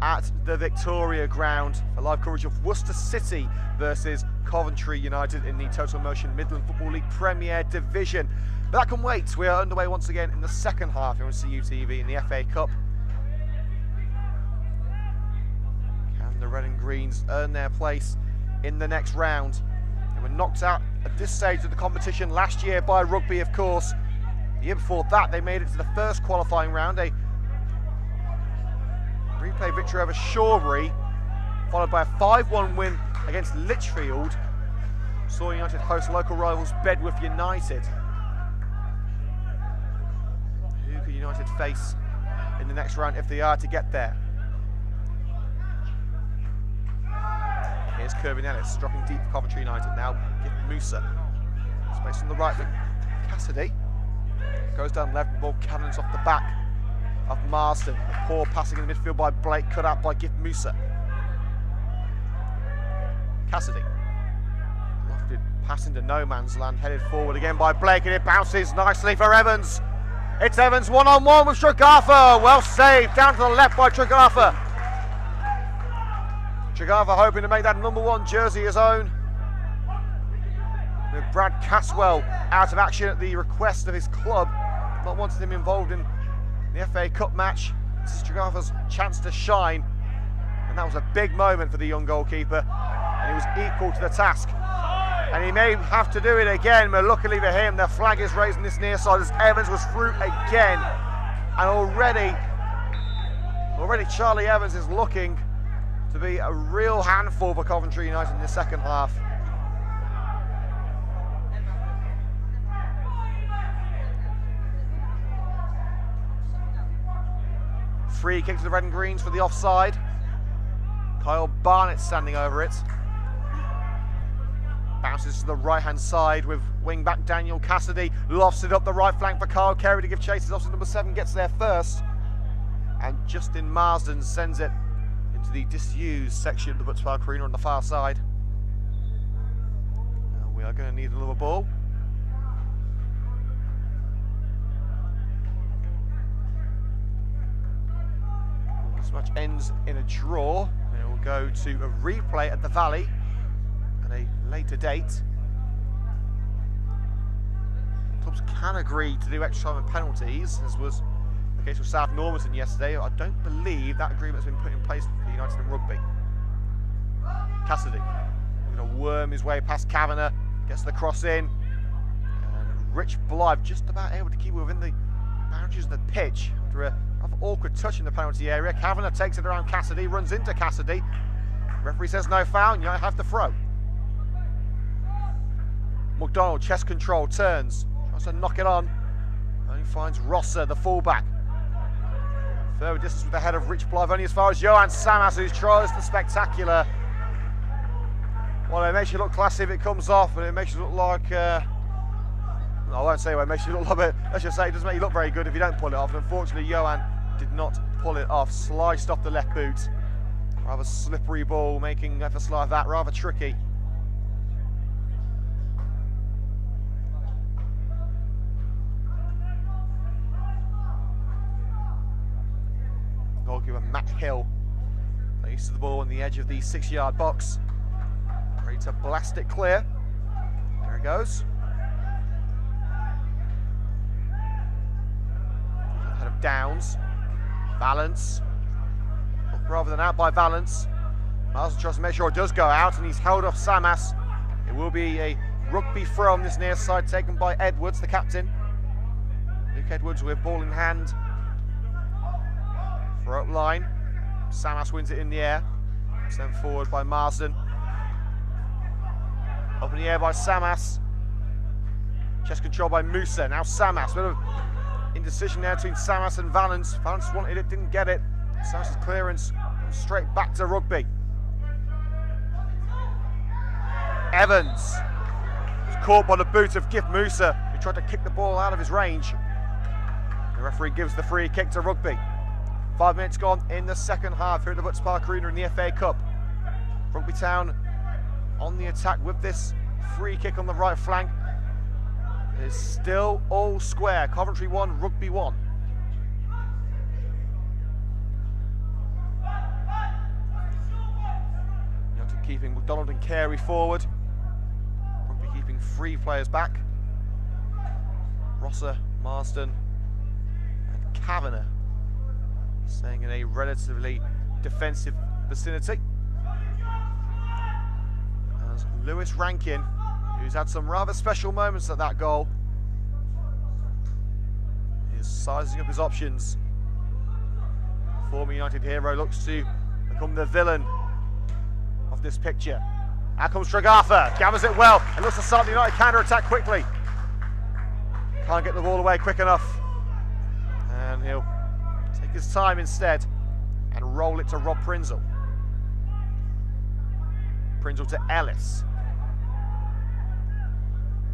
at the Victoria Ground for live coverage of Worcester City versus Coventry United in the Total Motion Midland Football League Premier Division. But that can wait. We are underway once again in the second half here on CUTV in the FA Cup. Can the Red and Greens earn their place in the next round? They were knocked out at this stage of the competition last year by Rugby, of course. The year before that, they made it to the first qualifying round. A replay victory over Shawbury, followed by a 5-1 win against Lichfield. Saw United host local rivals Bedworth United. Who could United face in the next round if they are to get there? Here's Kevin Ellis, dropping deep for Coventry United. Now Gift Musa. Space on the right for Cassidy. Goes down left, the ball cannons off the back of Marsden. Poor passing in the midfield by Blake, cut out by Gift Musa. Cassidy. Lofted pass into no man's land, headed forward again by Blake, and it bounces nicely for Evans. It's Evans one-on-one with Tregartha. Well saved, down to the left by Tregartha. Tregartha hoping to make that number 1 jersey his own. With Brad Caswell out of action at the request of his club, not wanting him involved in the FA Cup match. This is Tregartha's chance to shine, and that was a big moment for the young goalkeeper, and he was equal to the task, and he may have to do it again, but luckily for him the flag is raised on this near side as Evans was through again, and already Charlie Evans is looking to be a real handful for Coventry United in the second half. Free kick to the Red and Greens for the offside. Kyle Barnett standing over it. Bounces to the right hand side with wing back Daniel Cassidy. Lofts it up the right flank for Kyle Carey to give chase. His option number 7 gets there first. And Justin Marsden sends it into the disused section of the Butts Park Arena on the far side. Now we are going to need another ball. This match ends in a draw, and it will go to a replay at the Valley at a later date. Clubs can agree to do extra time and penalties, as was the case with South Normanton yesterday. I don't believe that agreement has been put in place for United and Rugby. Cassidy going to worm his way past Kavanagh, gets the cross in. And Rich Blythe just about able to keep it within the boundaries of the pitch after a rather awkward touch in the penalty area. Kavanagh takes it around Cassidy, runs into Cassidy. Referee says no foul, and United have the throw. McDonald, chest control, turns, tries to knock it on. Only finds Rosser, the fullback. Further distance with the head of Rich Blythe, only as far as Johan Samas, who tries the spectacular. Well, it makes you look classy if it comes off, and it makes you look like... I won't say it makes you look like it. Let's just say it doesn't make you look very good if you don't pull it off. And unfortunately, Johan did not pull it off. Sliced off the left boot. Rather slippery ball, making efforts like that rather tricky. Goalkeeper Matt Hill plays to the ball on the edge of the 6-yard box. Ready to blast it clear. There it goes. Head of Downs. Valence. Rather than out by Valence. Marsden tries to make sure it does go out, and he's held off Samas. It will be a rugby throw on this near side, taken by Edwards, the captain. Luke Edwards with ball in hand. Throw up line. Samas wins it in the air. Sent forward by Marsden. Up in the air by Samas. Chest control by Musa. Now Samas. Bit of indecision there between Samas and Valence. Valence wanted it, didn't get it. Samas' clearance straight back to Rugby. Evans was caught by the boot of Gif Musa, who tried to kick the ball out of his range. The referee gives the free kick to Rugby. 5 minutes gone in the second half here at the Butts Park Arena in the FA Cup. Rugby Town on the attack with this free kick on the right flank. It's still all square. Coventry 1, Rugby 1. United keeping McDonald and Carey forward. Rugby keeping 3 players back. Rosser, Marsden and Kavanagh staying in a relatively defensive vicinity. As Lewis Rankin, who's had some rather special moments at that goal, is sizing up his options. Former United hero looks to become the villain of this picture. Out comes Tregartha, gathers it well, and looks to start the United counter-attack quickly. Can't get the ball away quick enough. And he'll take his time instead and roll it to Rob Prinzel. Prinzel to Ellis.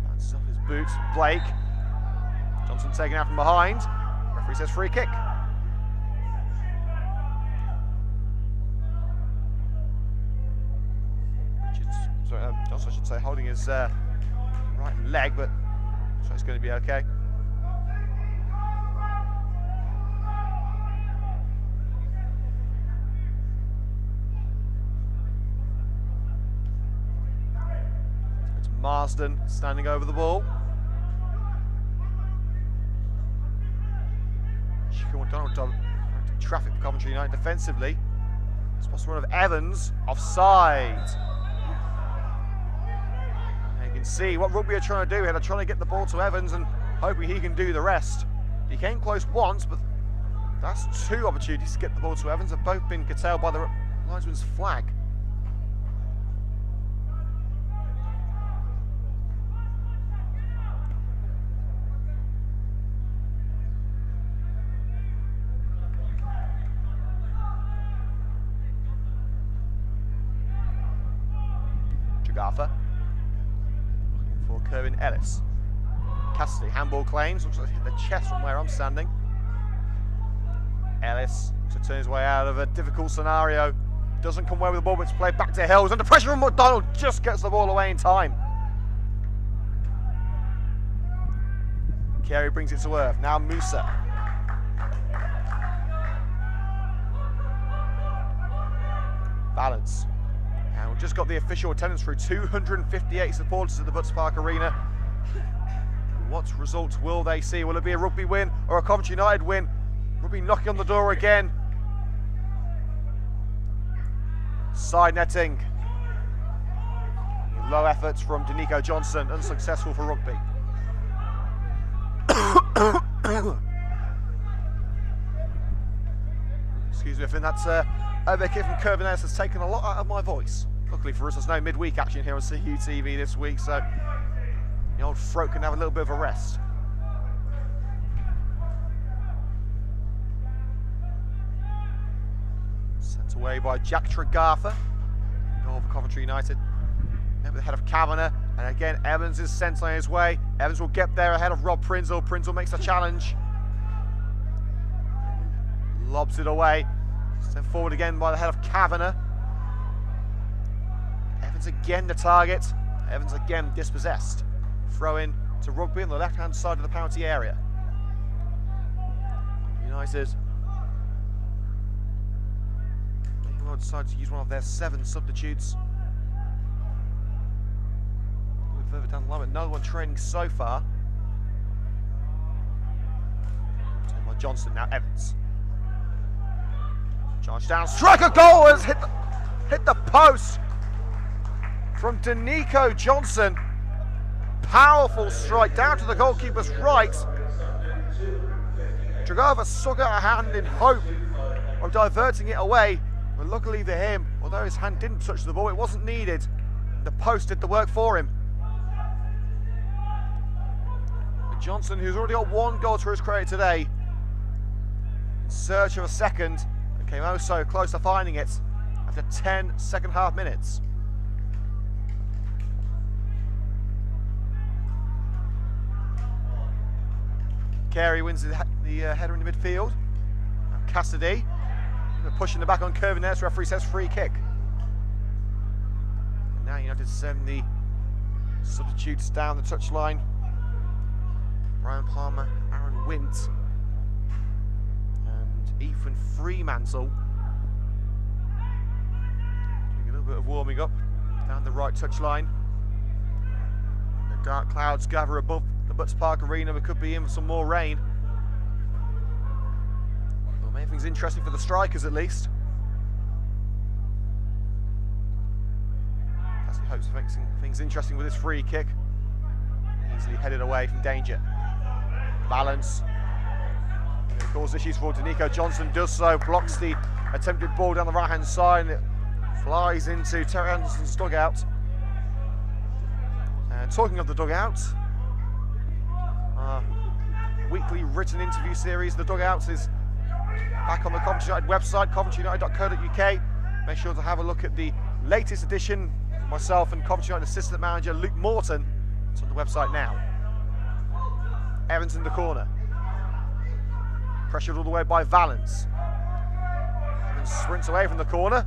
Bounces off his boot. Blake. Johnson taken out from behind. Referee says free kick. Johnson, I should say, holding his right leg, but so it's going to be okay. It's Marsden standing over the ball. McDonald directing traffic for Coventry United defensively. Spots one of Evans, offside. And you can see what Rugby are trying to do here. They're trying to get the ball to Evans and hoping he can do the rest. He came close once, but that's 2 opportunities to get the ball to Evans. Have both been curtailed by the linesman's flag. Tregartha for Kerwin Ellis. Cassidy, handball claims, looks like hit the chest from where I'm standing. Ellis to turn his way out of a difficult scenario. Doesn't come away with the ball, but it's played back to Hills. Under pressure from McDonald, just gets the ball away in time. Carey brings it to earth. Now Musa. Balance. And we've just got the official attendance through. 258 supporters at the Butts Park Arena. What results will they see? Will it be a Rugby win or a Coventry United win? Rugby knocking on the door again. Side netting. Low efforts from Danico Johnson, unsuccessful for Rugby. Excuse me, I think that's over kick from Coventry has taken a lot out of my voice. Luckily for us, there's no midweek action here on CUTV this week, so the old throat can have a little bit of a rest. Sent away by Jack Tregartha, goal for Coventry United. Over the head of Kavanagh, and again Evans is sent on his way. Evans will get there ahead of Rob Prinzel. Prinzel makes the challenge. Lobs it away. Sent forward again by the head of Kavanagh. Evans again the target. Evans again dispossessed. Throw in to Rugby on the left-hand side of the penalty area. United decide to use one of their 7 substitutes. Further down the line, but no one training so far. By Johnson, now Evans. Charge down, striker goal has hit the post from Danico Johnson. Powerful strike down to the goalkeeper's right. Tregartha stuck out a hand in hope of diverting it away, but luckily for him, although his hand didn't touch the ball, it wasn't needed. The post did the work for him. Johnson, who's already got 1 goal to his credit today, in search of a second, and came oh so close to finding it after 10 second half minutes. Carey wins the header in the midfield. Cassidy pushing the back on Curvin there. Referee says free kick. And now United send the substitutes down the touchline. Ryan Palmer, Aaron Wint, and Ethan Fremantle. Doing a little bit of warming up down the right touchline. The dark clouds gather above the Butts Park Arena. We could be in for some more rain. Well, make things interesting for the strikers at least. Cassie hopes to make things interesting with this free kick. Easily headed away from danger. Balance. It causes issues for Danico Johnson, does so, blocks the attempted ball down the right hand side, and it flies into Terry Anderson's dugout. And talking of the dugout, our weekly written interview series, The Dugout, is back on the Coventry United website, coventryunited.co.uk. Make sure to have a look at the latest edition. Myself and Coventry United assistant manager Luke Morton. It's on the website now. Evans in the corner. Pressured all the way by Valens. Evans sprints away from the corner.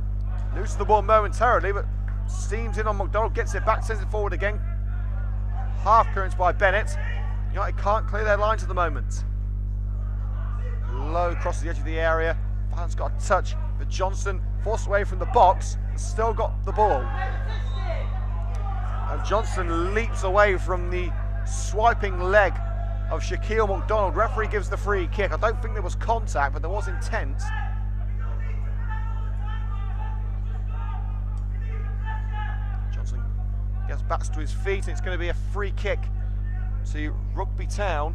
Loses the ball momentarily, but steams in on McDonald, gets it back, sends it forward again. Half clearance by Bennett. United can't clear their lines at the moment. Low across the edge of the area. Valens got a touch, but Johnson forced away from the box and still got the ball. And Johnson leaps away from the swiping leg of Shaquille McDonald. Referee gives the free kick. I don't think there was contact, but there was intent. Johnson gets back to his feet, and it's going to be a free kick to Rugby Town.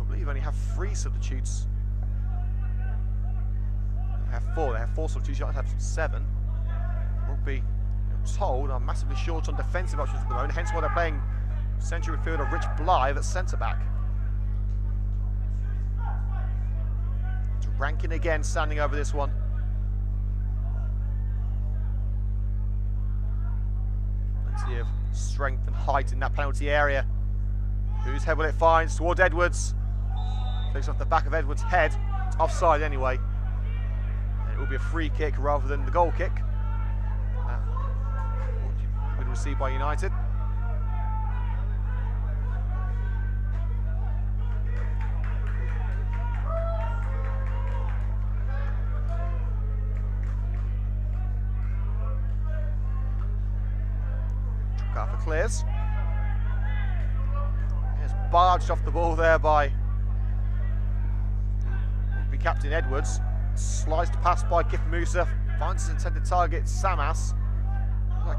I believe only have 3 substitutes. They have 4. They have 4 substitutes. You have 7. Rugby, told, are massively short on defensive options at the moment, hence why they're playing central midfielder Rich Blythe at centre-back. Rankin again standing over this one. Plenty of strength and height in that penalty area. Whose head will it find? Toward Edwards. Flicks off the back of Edwards' head. It's offside anyway. And it will be a free kick rather than the goal kick. Been received by United. Tregartha clears. He's barged off the ball there by captain Edwards. Sliced past by Kif Musa. finds his intended target, Samas.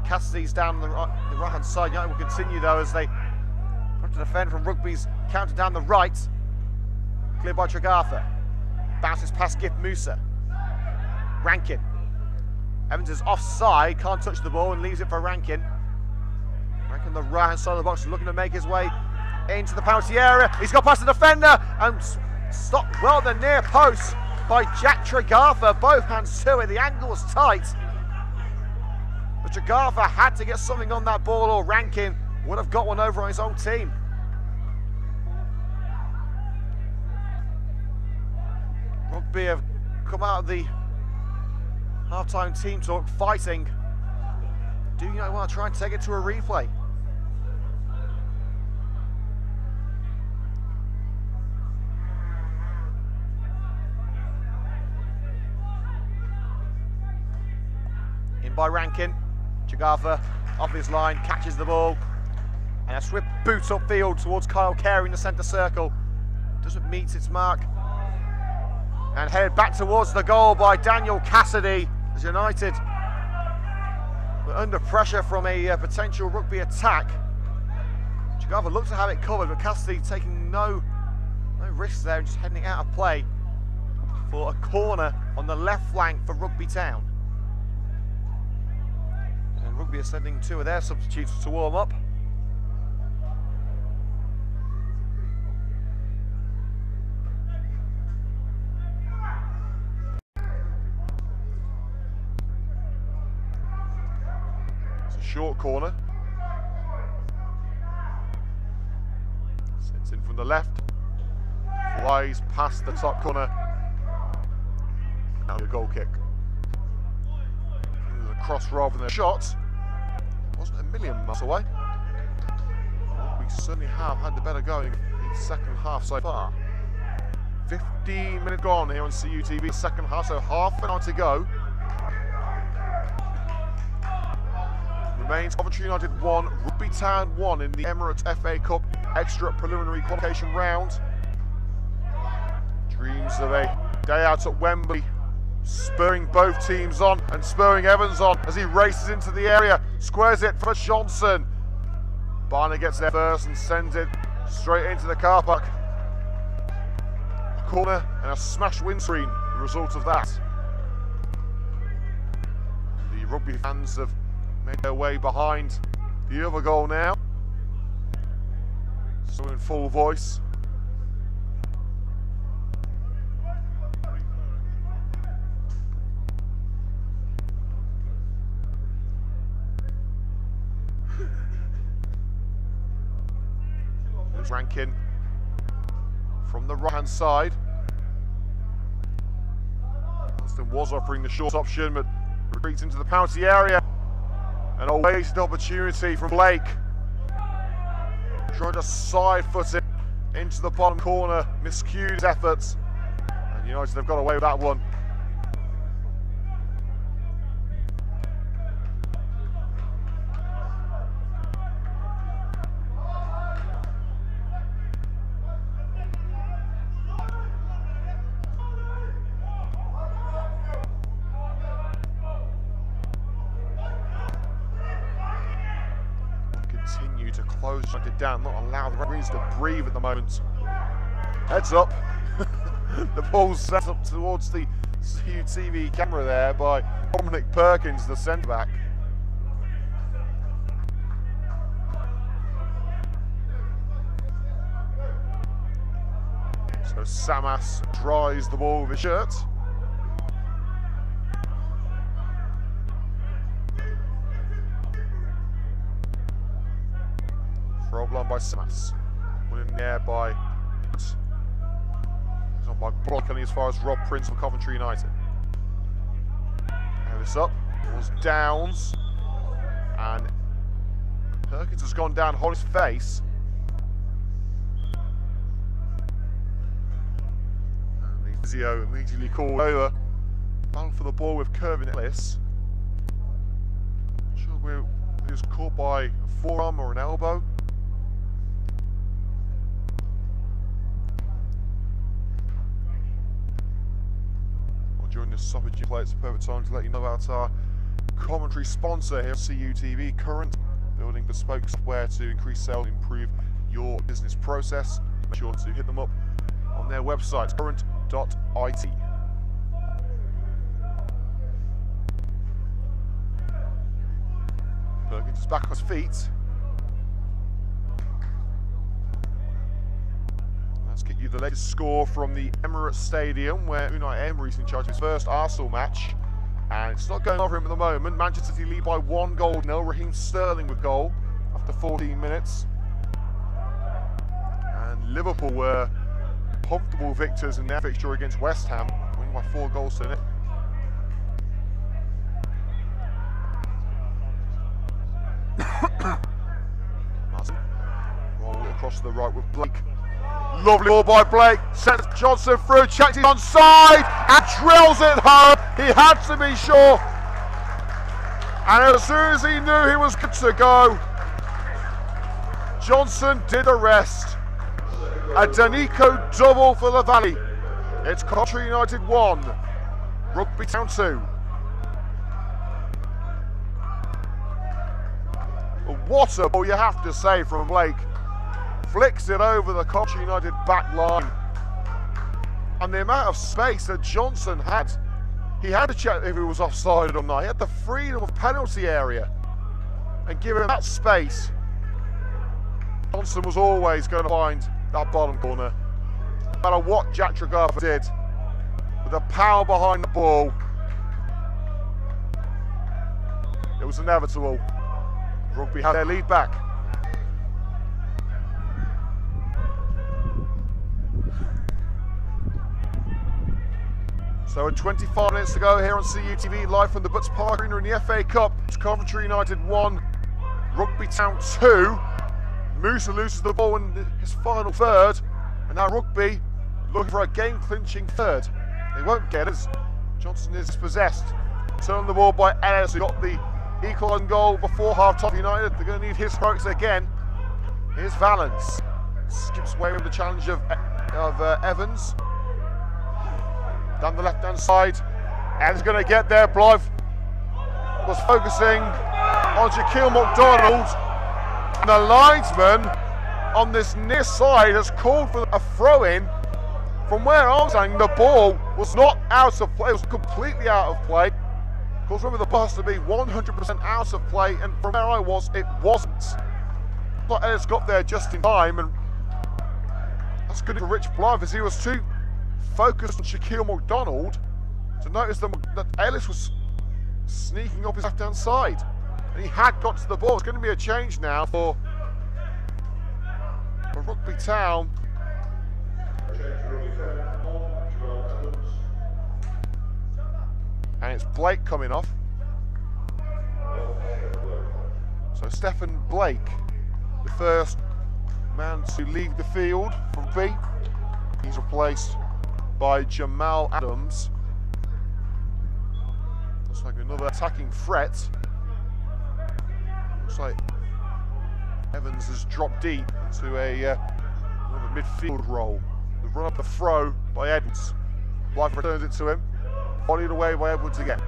Cassidy's down the right-hand side. United will continue though as they try to defend from Rugby's counter down the right. Cleared by Tregartha. Bounces past Gift Musa. Rankin. Evans is offside, can't touch the ball and leaves it for Rankin. Rankin on the right-hand side of the box, looking to make his way into the penalty area. He's got past the defender and stopped well at the near post by Jack Tregartha. Both hands to it, the angle was tight. But Tregartha had to get something on that ball or Rankin would have got one over on his own team. Rugby have come out of the half-time team talk fighting. Do United want to try and take it to a replay? In by Rankin. Tregartha off his line, catches the ball. And a swift boot upfield towards Kyle Carey in the centre circle. Doesn't meet its mark. And headed back towards the goal by Daniel Cassidy as United were under pressure from a potential Rugby attack. Tregartha looked to have it covered, but Cassidy taking no risks there and just heading it out of play for a corner on the left flank for Rugby Town. And Rugby are sending two of their substitutes to warm up. Short corner. Sets in from the left. Flies past the top corner. Now the goal kick. It was a cross rather than a shot. Wasn't a million miles away. We certainly have had the better going in the second half so far. 15 minutes gone here on CUTV, second half, so half an hour to go. Remains Coventry United 1, Rugby Town 1 in the Emirates FA Cup extra preliminary qualification round. Dreams of a day out at Wembley, spurring both teams on and spurring Evans on as he races into the area, squares it for Johnson. Barner gets there first and sends it straight into the car park. A corner and a smashed windscreen, the result of that. The Rugby fans have made their way behind the other goal now. So in full voice. There's Rankin from the right-hand side. Aston was offering the short option, but retreats into the penalty area. An awaited opportunity from Blake. Trying to side-foot it into the bottom corner, miscued his efforts. And United have got away with that one. Continue to close United down, not allow the referees to breathe at the moment. Heads up. The ball's set up towards the CUTV camera there by Dominic Perkins, the centre back. So Samas dries the ball with his shirt. Blown by Samas. One in the air by blocking as far as Rob Prince for Coventry United. Now this up, was Downs, and Perkins has gone down on his face. And the physio immediately called over. Battle for the ball with Kirvin Ellis. Not sure where he was caught by a forearm or an elbow. During a stoppage in play. It's a perfect time to let you know about our Coventry sponsor here, CUTV, Current, building bespoke software to increase sales and improve your business process. Make sure to hit them up on their website, current.it. Perkins is back on his feet. Let's get you the latest score from the Emirates Stadium, where Unai Emery's in charge of his first Arsenal match. And it's not going over him at the moment. Manchester City lead by 1-0. Raheem Sterling with goal after 14 minutes. And Liverpool were comfortable victors in their fixture against West Ham, winning by 4 goals to nil. Martin roll it across to the right with Blake. Lovely ball by Blake, sends Johnson through, checks it onside and drills it home. He had to be sure. And as soon as he knew he was good to go, Johnson did the rest. A Danico double for the Valley. It's Coventry United 1, Rugby Town 2. What a ball, you have to say, from Blake. Flicks it over the Coventry United back line. And the amount of space that Johnson had, he had to check if he was offside or not. He had the freedom of penalty area. And given him that space, Johnson was always going to find that bottom corner. No matter what Jack Tregartha did, with the power behind the ball, it was inevitable. Rugby had their lead back. So with 25 minutes to go here on CUTV, live from the Butts Park Arena in the FA Cup. It's Coventry United 1, Rugby Town 2. Musa loses the ball in his final third, and now Rugby looking for a game-clinching third. They won't get it. Johnson is possessed. Turned the ball by Ellis, who got the equalising goal before half-time. United, they're going to need his heroics again. Here's Valence. Skips away with the challenge of Evans. Down the left-hand side. Evans going to get there. Blythe was focusing on Shaquille McDonald. And the linesman on this near side has called for a throw-in. From where I was saying, the ball was not out of play. It was completely out of play. Of course, remember, the ball has to be 100% out of play, and from where I was, it wasn't. But Ellis got there just in time, and that's good for Rich Blythe, as he was too focused on Shaquille McDonald to notice that Ellis was sneaking up his left-hand side. And he had got to the ball. It's going to be a change now for Rugby Town. And it's Blake coming off. So Stephen Blake, the first man to leave the field from B. He's replaced by Jamal Adams. Looks like another attacking threat. Looks like Evans has dropped deep into another midfield role. The run up the throw by Edwards. Blythe returns it to him. Volleyed away by Edwards again.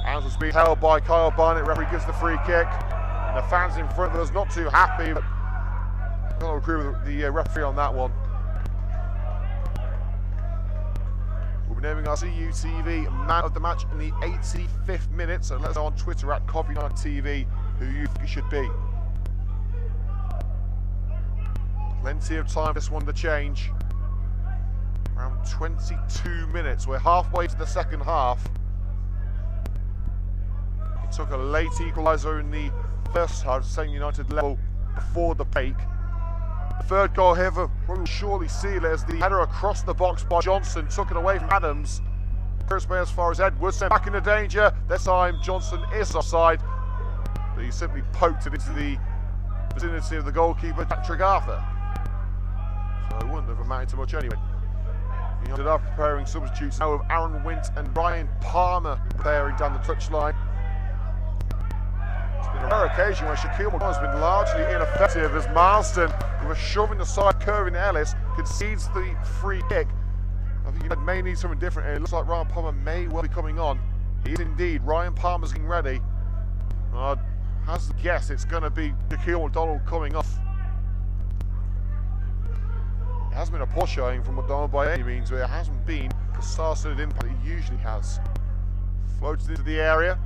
Adams was being held by Kyle Barnett. Referee gives the free kick. And the fans in front of us not too happy, but I don't agree with the referee on that one. We'll be naming our CUTV man of the match in the 85th minute. So let us know on Twitter at CovUnitedTV who you think it should be. Plenty of time for this one to change. Around 22 minutes. We're halfway to the second half. It took a late equaliser in the first half, St United level before the break. The third goal here will surely seal it as the header across the box by Johnson took it away from Adams. First way as far as Edwards, back into danger. This time Johnson is offside, but he simply poked it into the vicinity of the goalkeeper, Jack Tregartha. So it wouldn't have amounted to much anyway. United are preparing substitutes now with Aaron Wint and Ryan Palmer preparing down the touchline. It's been a rare occasion where Shaquille McDonald has been largely ineffective as Marston, with a shove in the side curving Ellis, concedes the free kick. think United may need something different. It looks like Ryan Palmer may well be coming on. He is indeed. Ryan Palmer's getting ready. Has the guess it's going to be Shaquille McDonald coming off. It hasn't been a poor showing from McDonald by any means, but it hasn't been the star-studded impact it usually has. Floats into the area.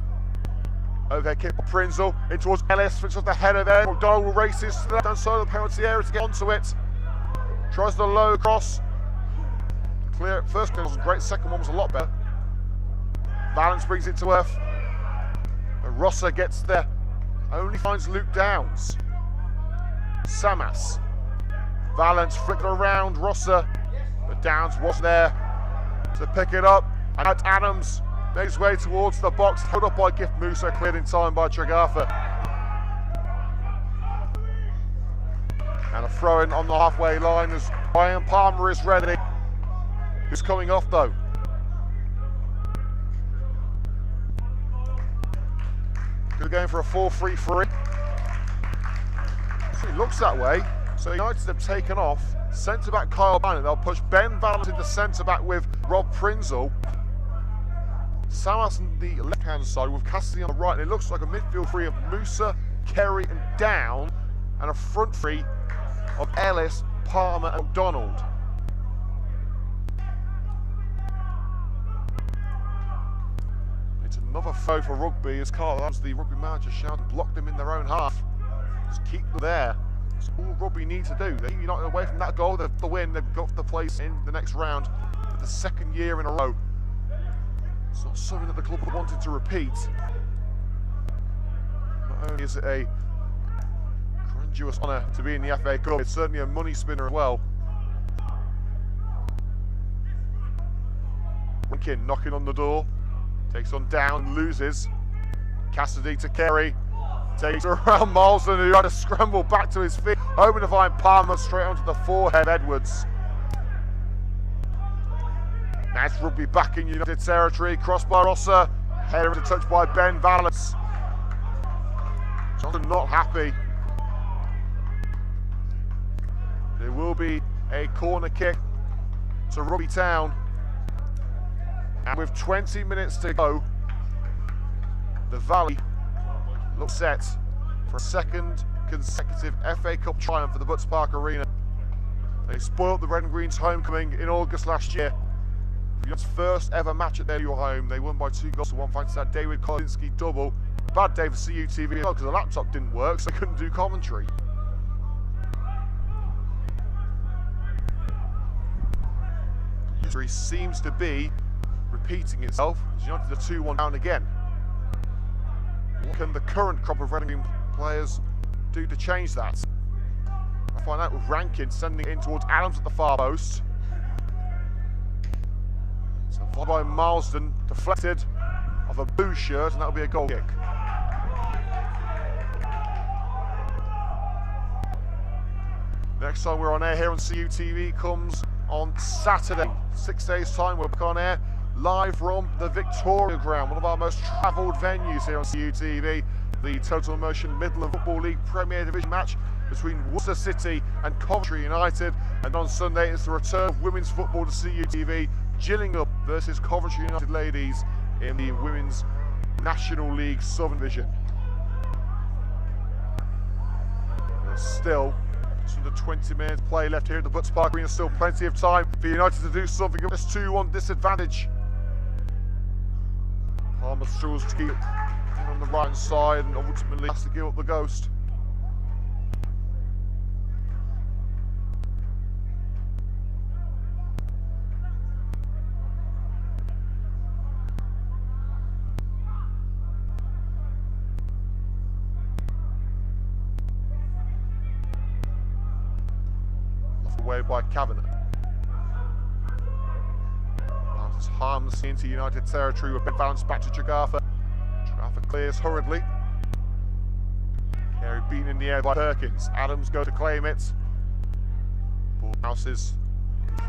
Overhead kick for Prinzel, in towards Ellis, which was the header there. McDonald will race his left hand side of the penalty area to get onto it. Tries the low cross. Clear it. First one was great, second one was a lot better. Valance brings it to earth. But Rosser gets there. Only finds Luke Downs. Samas. Valance flicked around Rosser, but Downs was there to pick it up. And out Adams makes his way towards the box, held up by Gift Musa, cleared in time by Tregartha. And a throw in on the halfway line as Ryan Palmer is ready. Who's coming off though? Could be going for a 4-3-3. It looks that way. So United have taken off centre-back Kyle Bannon. They'll push Ben Valance into centre-back with Rob Prinzel. Samas on the left-hand side with Cassidy on the right. And it looks like a midfield three of Musa, Kerry and Down, and a front three of Ellis, Palmer and McDonald. It's another foe for Rugby as Carl Adams, the Rugby manager, shouted, blocked them in their own half. Just keep them there. That's all Rugby need to do. They're United away from that goal, the win, they've got the place in the next round for the second year in a row. It's not something that the club wanted to repeat. Not only is it a grandiose honour to be in the FA Cup, it's certainly a money spinner as well. Winkin knocking on the door, takes on Down, loses. Cassidy to Kerry. Takes around Marsden, who had to scramble back to his feet, hoping to find Palmer straight onto the forehead of Edwards. That's Rugby back in United territory. Cross by Rosser, header into touch by Ben Valance. Johnson not happy. There will be a corner kick to Rugby Town. And with 20 minutes to go, the Valley looks set for a second consecutive FA Cup triumph for the Butts Park Arena. They spoiled the Red and Green's homecoming in August last year. Its first ever match at their new home. They won by 2-1 thanks to that David Kolinski double. Bad day for CUTV because the laptop didn't work, so they couldn't do commentary. History seems to be repeating itself as United are 2-1 down again. What can the current crop of Red and Green players do to change that? I find out with Rankin sending it in towards Adams at the far post. So followed by Marsden, deflected off a blue shirt, and that'll be a goal kick. Next time we're on air here on CUTV comes on Saturday, 6 days time. We're back on air live from the Victoria Ground, one of our most travelled venues here on CUTV. The Total Immersion Midland Football League Premier Division match between Worcester City and Coventry United. And on Sunday it's the return of women's football to CUTV. Gillingham versus Coventry United ladies in the Women's National League Southern Division. There's still just under 20 minutes play left here at the Butts Park Arena. Still plenty of time for United to do something. This 2-1 disadvantage. Palmer struggles to keep it on the right side and ultimately has to give up the ghost. Away by Kavanagh. Passes harmlessly into United territory with Ben Valance back to Tregartha. Tregartha clears hurriedly. Carey beaten in the air by Perkins. Adams go to claim it. Ball bounces. The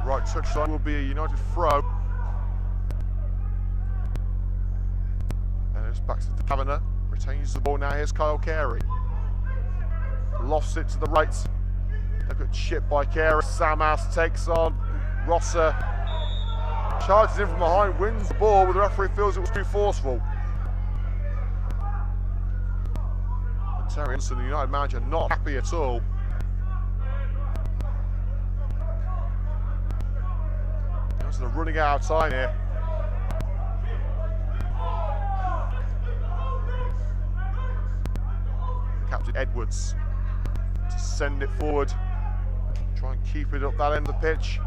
right touchline will be a United throw. And it's back to Kavanagh. Retains the ball now. Here's Kyle Carey. Lofts it to the right. A good chip by Carey. Samas takes on Rosser. Charges in from behind, wins the ball, but the referee feels it was too forceful. And Terry Henson, the United manager, not happy at all. They're running out of time here. Captain Edwards to send it forward. Try and keep it up that end of the pitch.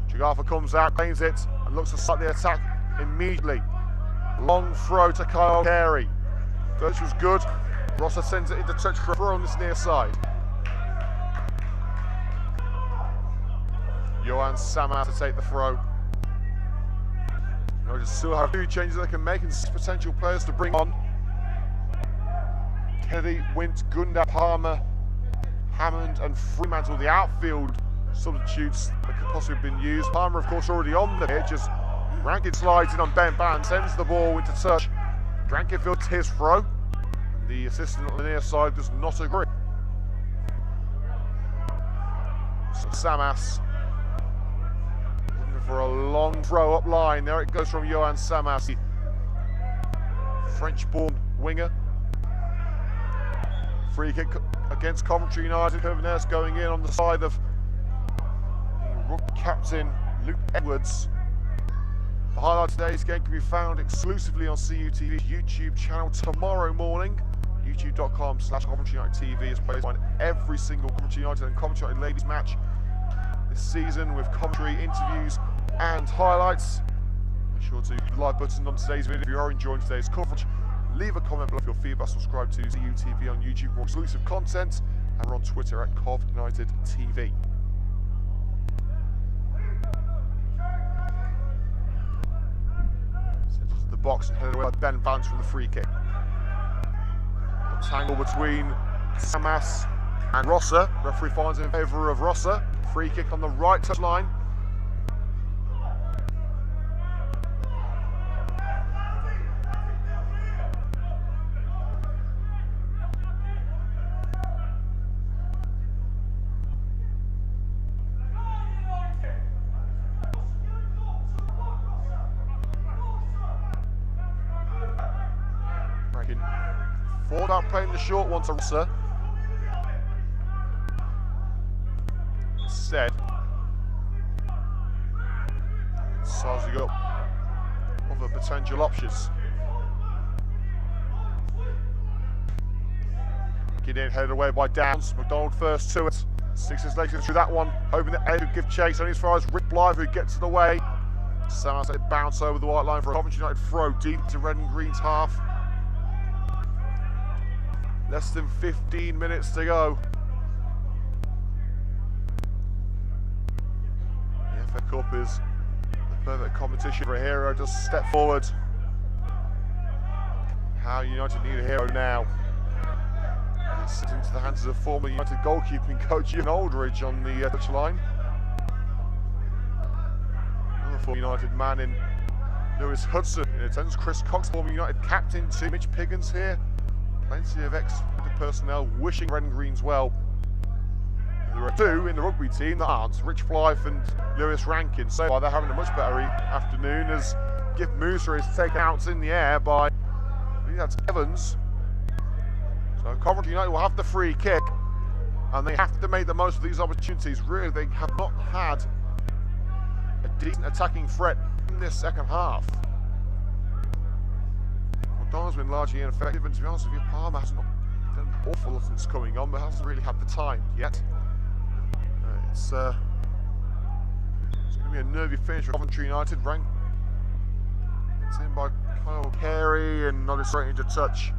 Jagafa comes out, claims it, and looks to start the attack immediately. Long throw to Kyle Carey. First was good. Rosser sends it into touch for a throw on this near side. Johan Samar to take the throw. They still have 2 changes they can make and 6 potential players to bring on. Kennedy, Wint, Gunda, Palmer, Hammond and Fremantle, the outfield substitutes that could possibly have been used. Palmer, of course, already on the pitch as Rankin slides in on Ben Ban, sends the ball into touch. Rankin fields his throw. And the assistant on the near side does not agree. So Samas looking for a long throw up line. There it goes from Johan Samas, French-born winger. Free kick against Coventry United. Hermanez going in on the side of the Rugby captain Luke Edwards. The highlight of today's game can be found exclusively on CUTV's YouTube channel tomorrow morning. youtube.com/Coventry United TV is placed on every single Coventry United and Coventry United ladies match this season with commentary, interviews and highlights. Make sure to hit the like button on today's video if you are enjoying today's coverage. Leave a comment below for your feedback, subscribe to CUTV on YouTube for exclusive content, and we're on Twitter at Cov United TV. Centres to the box and headed away by Ben Vance from the free kick. A tangle between Samas and Rosser. Referee finds in favour of Rosser. Free kick on the right touchline. Ford out playing the short one to Rosser. Instead, sizing up other potential options. Get in, headed away by Downs. McDonald first to it. Sticks his legs in through that one, hoping that Ed would give chase. Only as far as Rick Blythe, who gets it away. Samas let it bounce over the white line for a Coventry United throw deep to red and green's half. Less than 15 minutes to go. The FA Cup is the perfect competition for a hero to step forward. How United need a hero now. It's into the hands of the former United goalkeeping coach Ian Aldridge on the touchline. Another former United man in Lewis Hudson in attendance. Chris Cox, former United captain too. Mitch Piggins here. Plenty of ex-personnel wishing red and greens well. There are 2 in the rugby team that aren't, Rich Blythe and Lewis Rankin. So far they're having a much better afternoon as Gift Musa is taken out in the air by, I think that's Evans. So Coventry United will have the free kick and they have to make the most of these opportunities. Really, they have not had a decent attacking threat in this second half. Donald's been largely ineffective, and to be honest with you, Palmer hasn't done an awful lot that's coming on, but hasn't really had the time yet. It's going to be a nervy finish for Coventry United. It's in by Kyle Carey and nodded straight into touch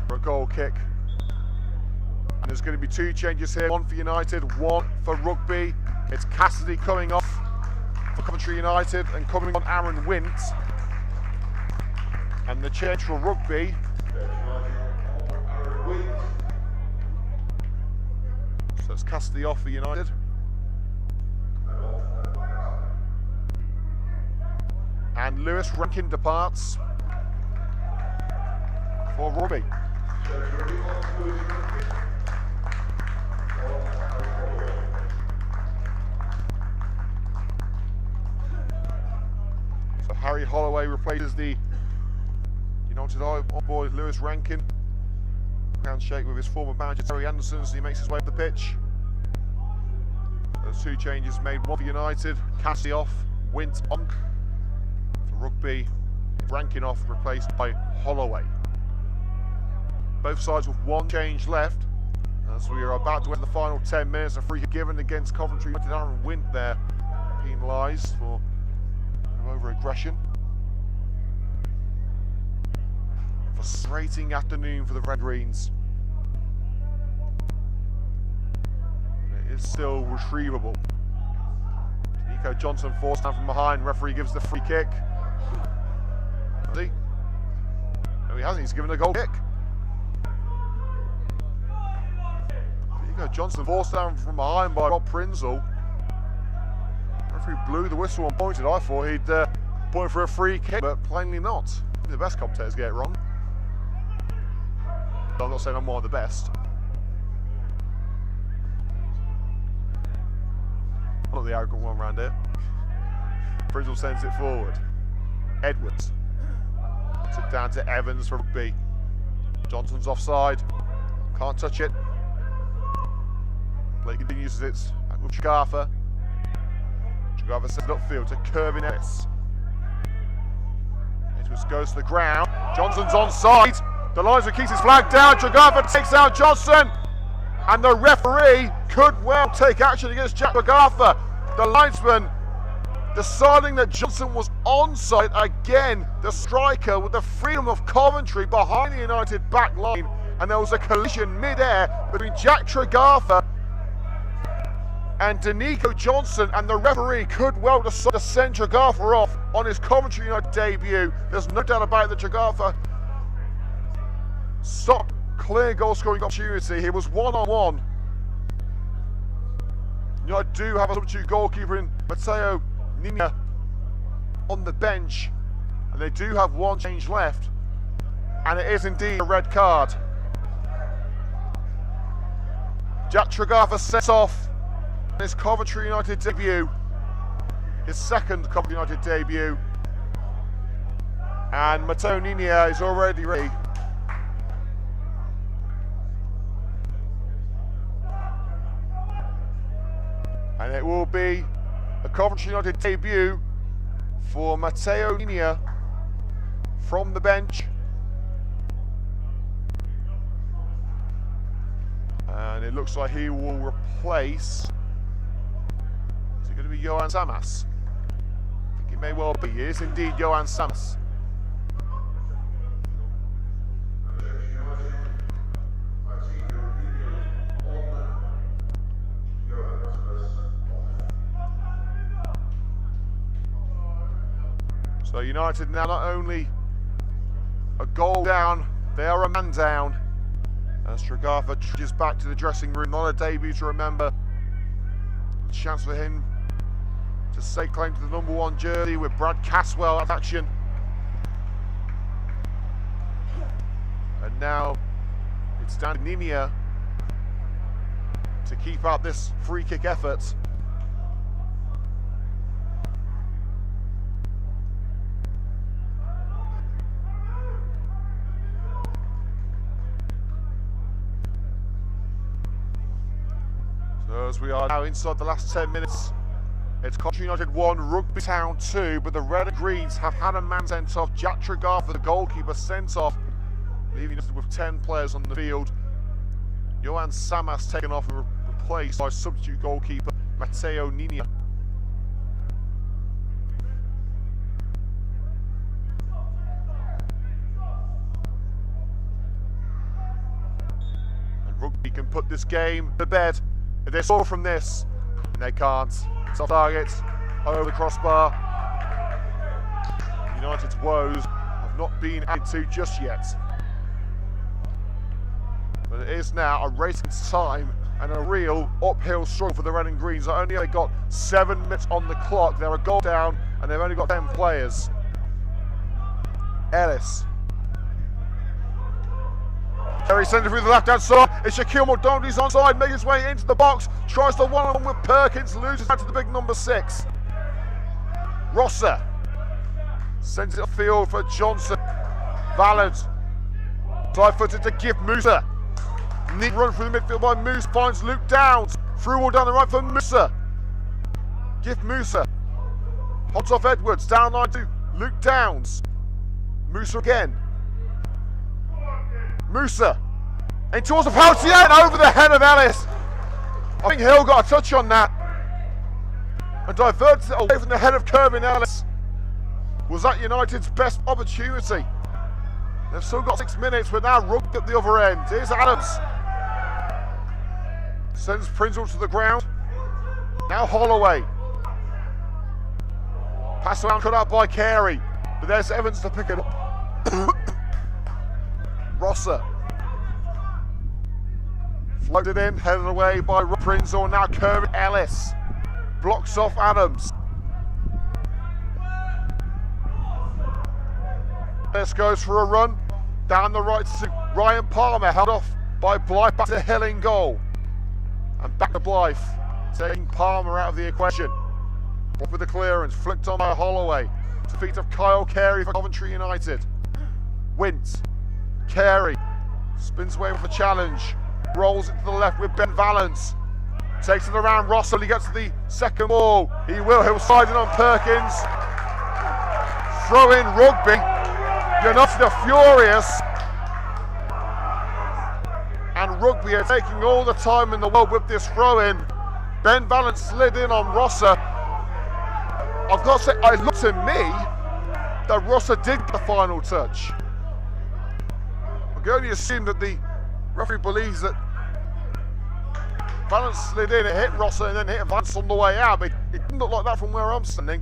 for a goal kick. And there's going to be 2 changes here, 1 for United, 1 for Rugby. It's Cassidy coming off for Coventry United and coming on Aaron Wint. And the change for Rugby, so it's Cassidy off for United. And Lewis Rankin departs for Rugby. So Harry Holloway replaces the United boy Lewis Rankin. Handshake with his former manager Terry Anderson as he makes his way up the pitch. Those two changes made, one for United, Cassie off, Wint on. For Rugby, Rankin off, replaced by Holloway. Both sides with one change left. As we are about to end the final 10 minutes, a free kick given against Coventry. Aaron Wint there, penalised for over-aggression. Frustrating afternoon for the Red Greens. It is still retrievable. Nico Johnson forced down from behind. Referee gives the free kick. Has he? No, he hasn't. He's given a goal kick. Nico Johnson forced down from behind by Rob Prinzel. Referee blew the whistle and pointed. I thought he'd point for a free kick, but plainly not. The best commentators get it wrong. I'm not saying I'm one of the best. I'm not the arrogant one around here. Prinzel sends it forward. Edwards. Took down to Evans for Rugby. Johnson's offside. Can't touch it. Play continues it with Chagartha. Chagartha sends it upfield to Kirvin Ellis. Edwards goes to the ground. Johnson's onside. The linesman keeps his flag down. Chagartha takes out Johnson. And the referee could well take action against Jack Chagartha. The linesman deciding that Johnson was onside again. The striker with the freedom of Coventry behind the United back line. And there was a collision mid-air between Jack Chagartha and Danico Johnson, and the referee could well decide to send Chagartha off on his Coventry United debut. There's no doubt about it that Chagartha stopped clear goal scoring opportunity. He was one-on-one. United do have a substitute goalkeeper in Matteo Nina on the bench, and they do have one change left, and it is indeed a red card. Jack Chagartha sets off his Coventry United debut, his second Coventry United debut, and Matteo Nina is already ready. And it will be a Coventry United debut for Matteo Nina from the bench. And it looks like he will replace, is it going to be Johan Samas? I think it may well be. It is indeed Johan Samas. So United now not only a goal down, they are a man down. As Chagartha trudges back to the dressing room, not a debut to remember. A chance for him to stake claim to the #1 jersey with Brad Caswell at action. And now it's down to Nina to keep out this free kick effort. As we are now inside the last 10 minutes, it's Coventry United 1, Rugby Town 2, but the Red and Greens have had a man sent off. Jack Chagartha, the goalkeeper, sent off, leaving us with 10 players on the field. Johan Samas taken off and replaced by substitute goalkeeper Matteo Nina. And Rugby can put this game to bed. If they score from this, and they can't. It's off target, over the crossbar. United's woes have not been added to just yet. But it is now a race against time and a real uphill struggle for the Red and Greens. Not only have they got 7 minutes on the clock, they're a goal down and they've only got 10 players. Ellis. Kerry sends it through the left-hand side. It's Shaquille McDonald's onside, making his way into the box. Tries to one-on-one with Perkins, loses out to the big number 6. Rosser sends it upfield for Johnson. Valens, side-footed to Gift Musa. Neat run through the midfield by Moose, finds Luke Downs. Through all down the right for Musa. Gift Musa. Hots off Edwards, down line to Luke Downs. Musa again. Musa. And towards the penalty and over the head of Ellis. I think Hill got a touch on that. And diverted it away from the head of Kervin Ellis. Was that United's best opportunity? They've still got 6 minutes, but now Rugby at the other end. Here's Adams. Sends Prinzel to the ground. Now Holloway. Pass around cut out by Carey. But there's Evans to pick it up. Rosser. Floated in, headed away by Prinzel. Now Kervin Ellis. Blocks off Adams. Ellis goes for a run. Down the right to Ryan Palmer. Held off by Blythe. Back to Hill in goal. And back to Blythe. Taking Palmer out of the equation. Off with the clearance. Flicked on by Holloway. To feet of Kyle Carey for Coventry United. Wint. Carey. Spins away with a challenge. Rolls it to the left with Ben Valens. Takes it around Ross. He gets to the second ball. He will. He'll slide in on Perkins. Throw in Rugby. United are furious. And Rugby are taking all the time in the world with this throw in. Ben Valens slid in on Rosser. I've got to say, it looked to me that Rosser did get the final touch. I can only assume that the referee believes that Valens slid in, it hit Rosser and then hit Valens on the way out, but it didn't look like that from where I'm standing.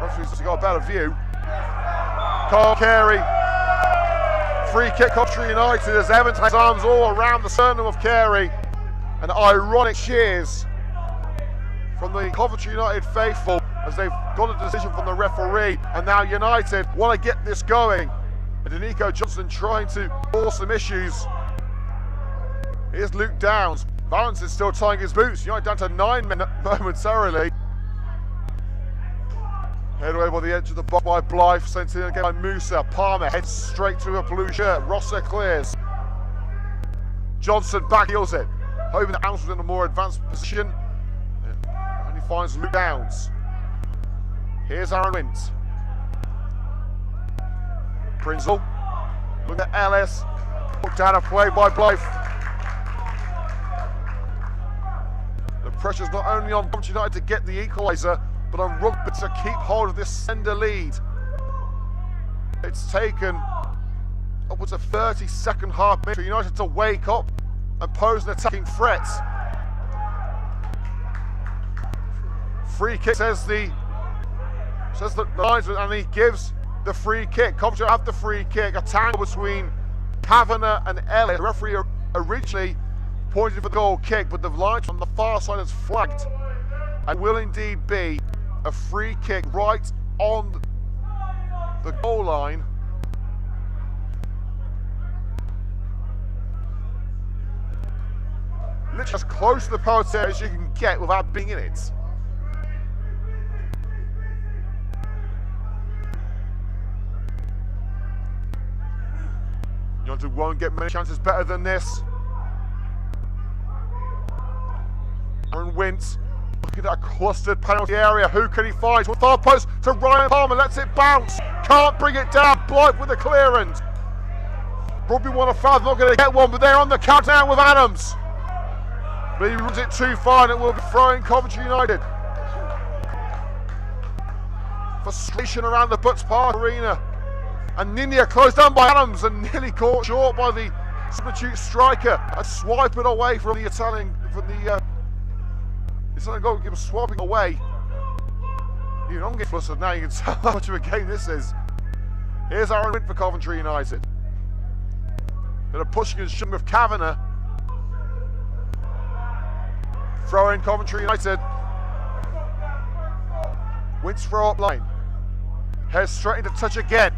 Referee's got a better view. Carl Carey, free kick Coventry United as Evans has arms all around the sternum of Carey. And ironic cheers from the Coventry United faithful as they've got a decision from the referee. And now United want to get this going. And Nico Johnson trying to cause some issues. Here's Luke Downs. Valens is still tying his boots. United down to 9 men momentarily. Head away by the edge of the box by Blythe. Sent in again by Musa. Palmer heads straight to a blue shirt. Rosser clears. Johnson back heels it. Hoping that Downs was in a more advanced position. And he finds Luke Downs. Here's Aaron Wint. Prinzel. Look at Ellis. Put down a play by Blythe. The pressure's not only on Coventry United to get the equaliser, but on Rugby to keep hold of this sender lead. It's taken upwards of 30-second half minute for United to wake up and pose an attacking threat. Free kick says the linesman, and he gives the free kick. Coventry have the free kick. A tangle between Kavanagh and Ellis. The referee originally pointed for the goal kick, but the line on the far side has flagged. And will indeed be a free kick right on the goal line. Literally as close to the penalty area as you can get without being in it. United won't get many chances better than this. Aaron Wint. Look at that clustered penalty area. Who can he find? Far post to Ryan Palmer. Lets it bounce. Can't bring it down. Blythe with the clearance. Rugby want a foul. Not going to get one, but they're on the countdown with Adams. But he runs it too far and it will be throwing Coventry United. Frustration around the Butts Park Arena. And Ninia closed down by Adams and nearly caught short by the substitute striker. And swipe it away from the Italian goalkeeper swapping away. Even I'm getting flustered now, you can tell how much of a game this is. Here's Aaron Wint for Coventry United. Bit of pushing and shoving with Kavanagh. Throw in Coventry United. Wint's throw up line. Heads straight into touch again.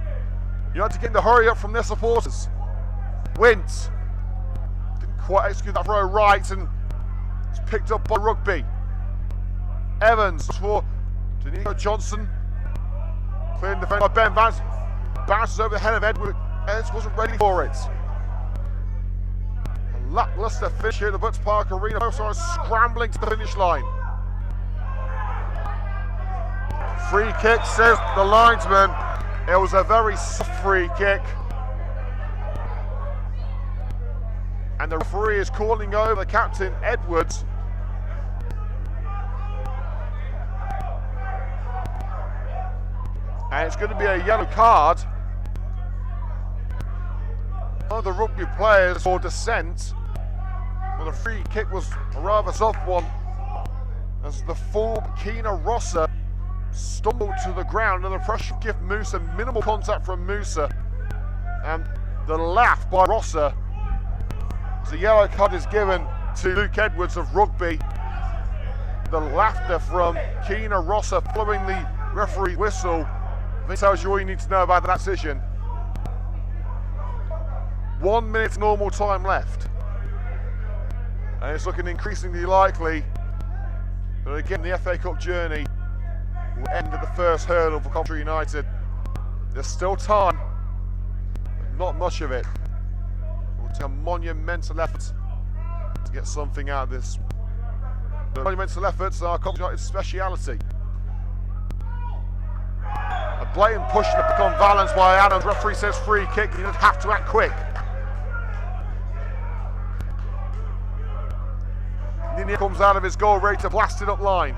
United getting the hurry up from their supporters. Wint didn't quite execute that throw right, and it's picked up by Rugby. Evans for Nico Johnson. Clearing defence by Ben Vance. Bounces over the head of Edwards. Edwards wasn't ready for it. A lackluster finish here at the Butts Park Arena. Both sides scrambling to the finish line. Free kick, says the linesman. It was a very soft free kick. And the referee is calling over the captain, Edwards. And it's going to be a yellow card. One of the Rugby players for dissent. Well, the free kick was a rather soft one, as the full Keena Rosser stumbled to the ground. Another pressure gift Musa, minimal contact from Musa. And the laugh by Rosser. The yellow card is given to Luke Edwards of Rugby. The laughter from Keena Rosser following the referee whistle. This tells you all you need to know about that decision. 1 minute normal time left. And it's looking increasingly likely that again the FA Cup journey will end at the first hurdle for Coventry United. There's still time, but not much of it. It will take a monumental effort to get something out of this. The monumental efforts are Coventry United's speciality. A blatant push to become Valence by Adams. Referee says free kick. You just have to act quick. Nini comes out of his goal ready to blast it up line.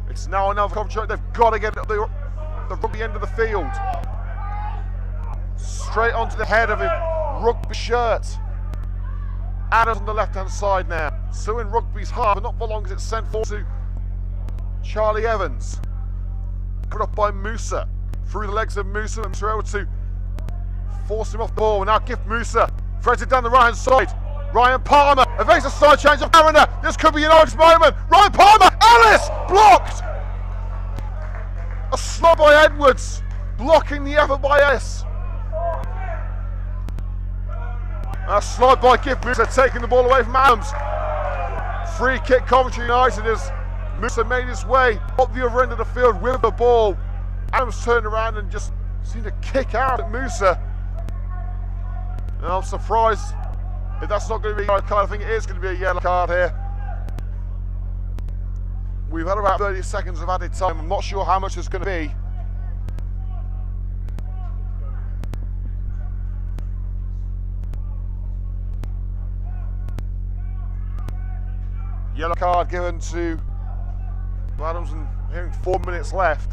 It's now another Coventry. They've got to get the Rugby end of the field. Straight onto the head of a Rugby shirt. Adams on the left-hand side now. Still in Rugby's half, but not for long as it's sent forward to Charlie Evans. Put up by Musa. Through the legs of Musa, and able to force him off the ball. Now gift Musa. Threads it down the right-hand side. Ryan Palmer evades a side change of Mariner. This could be United's moment. Ryan Palmer, Ellis, blocked! A slot by Edwards, blocking the effort by Ellis. A slide by Gift Musa, taking the ball away from Adams. Free kick Coventry United as Musa made his way up the other end of the field with the ball. Adams turned around and just seemed to kick out at Musa. And I'm surprised if that's not going to be a yellow card. I think it is going to be a yellow card here. We've had about 30 seconds of added time. I'm not sure how much it's going to be. Yellow card given to Adams, and hearing 4 minutes left.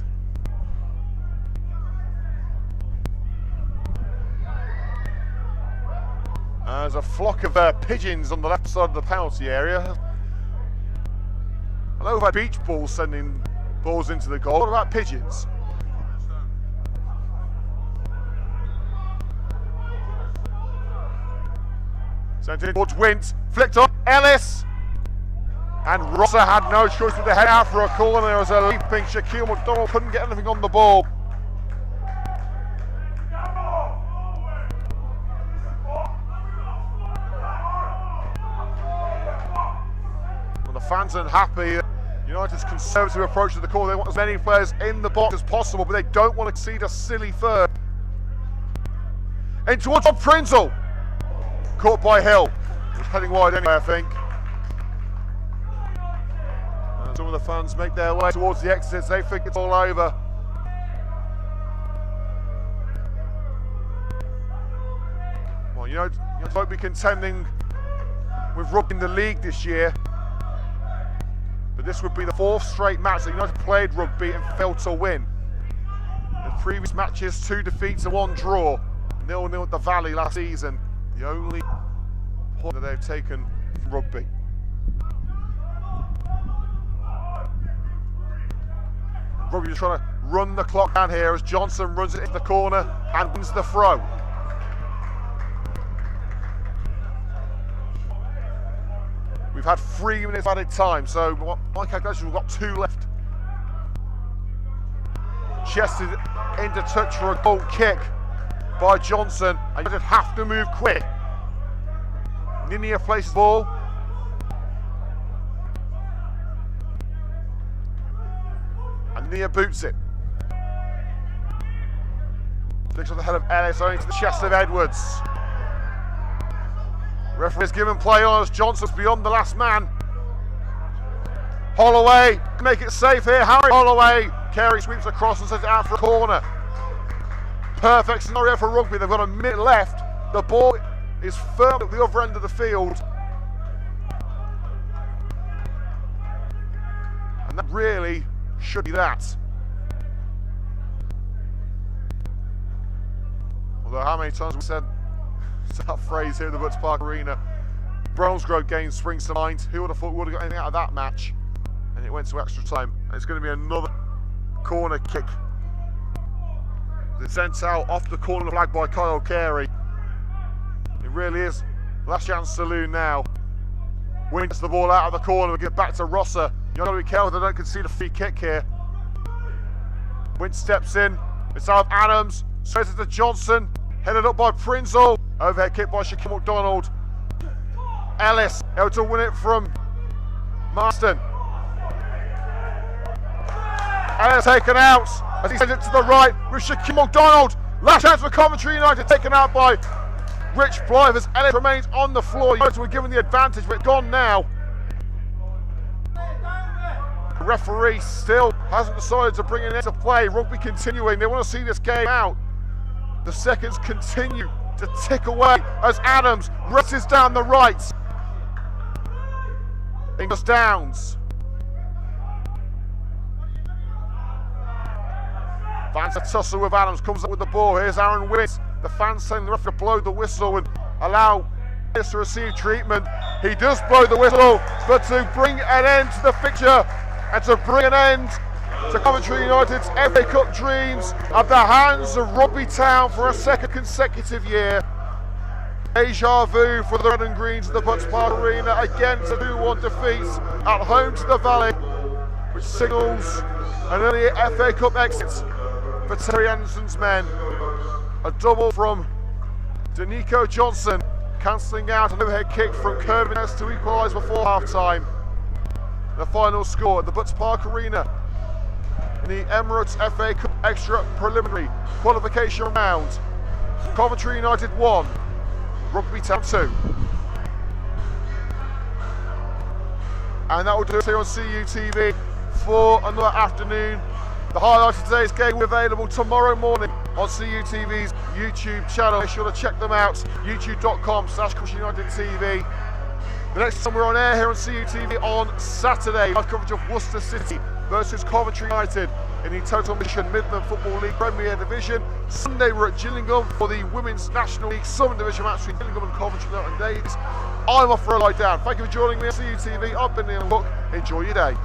There's a flock of pigeons on the left side of the penalty area. I know we've had beach balls sending balls into the goal. What about pigeons? Sent in towards Wint, flicked up, Ellis! And Rosser had no choice but to head out for a call, and there was a leaping Shaquille McDonald, couldn't get anything on the ball. Well, the fans are unhappy. United's conservative approach to the call. They want as many players in the box as possible, but they don't want to concede a silly third. In towards Prinzel. Caught by Hill. He was heading wide anyway, I think. And some of the fans make their way towards the exits. They think it's all over. Well, United won't be contending with Rugby in the league this year. But this would be the fourth straight match that United played Rugby and failed to win. The previous matches, 2 defeats and 1 draw. 0-0 at the Valley last season. The only point that they've taken from Rugby. Rugby just trying to run the clock down here as Johnson runs it into the corner and wins the throw. We've had 3 minutes added time, so my calculation, we've got 2 left. Chested into touch for a goal kick. by Johnson, and United have to move quick. Ninia places the ball. And Nia boots it. Looks on the head of Ellis, only to the chest of Edwards. Referee's given play on as Johnson's beyond the last man. Holloway, make it safe here. Harry Holloway. Carey sweeps across and sends it out for a corner. Perfect scenario for Rugby. They've got a minute left. The ball is firm at the other end of the field. And that really should be that. Although how many times we said that phrase here at the Butts Park Arena. Bromsgrove game springs to mind. Who would have thought we would have got anything out of that match? And it went to extra time. And it's going to be another corner kick. It's sent out off the corner flag by Kyle Carey. It really is last chance saloon now. Wing gets the ball out of the corner. We get back to Rosser. You've got to be careful they don't concede a free kick here. Wynn steps in. It's out of Adams. Straight to Johnson. Headed up by Prinzel. Overhead kick by Shaquille McDonald. Ellis able to win it from Marston. Ellis taken out as he sends it to the right with Shaquille McDonald. Last chance for Coventry United, taken out by Rich Blythe as Ellis remains on the floor. United were given the advantage, but gone now. The referee still hasn't decided to bring it into play. Rugby continuing. They want to see this game out. The seconds continue to tick away as Adams races down the right. Ingles Downs. Fans a tussle with Adams, comes up with the ball. Here's Aaron Witt. The fans telling the referee to blow the whistle and allow this to receive treatment. He does blow the whistle, but to bring an end to the fixture and to bring an end to Coventry United's FA Cup dreams at the hands of Rugby Town for a second consecutive year. Deja vu for the red and greens of the Butts Park Arena against a 2-1 defeat at home to the Valley, which signals an early FA Cup exit for Terry Anderson's men. A double from Danico Johnson, cancelling out an overhead kick from Kirby to equalise before half-time. The final score at the Butts Park Arena in the Emirates FA Cup Extra Preliminary Qualification Round. Coventry United 1, Rugby Town 2. And that will do it here on CUTV for another afternoon. The highlights of today's game will be available tomorrow morning on CUTV's YouTube channel. Make sure to check them out, youtube.com/CoventryUnitedTV. The next time we're on air here on CUTV on Saturday, live coverage of Worcester City versus Coventry United in the Total Mission Midland Football League Premier Division. Sunday we're at Gillingham for the Women's National League Southern Division match between Gillingham and Coventry United Days. I'm off for a lie down. Thank you for joining me on CUTV. I've been Neil Hook. Enjoy your day.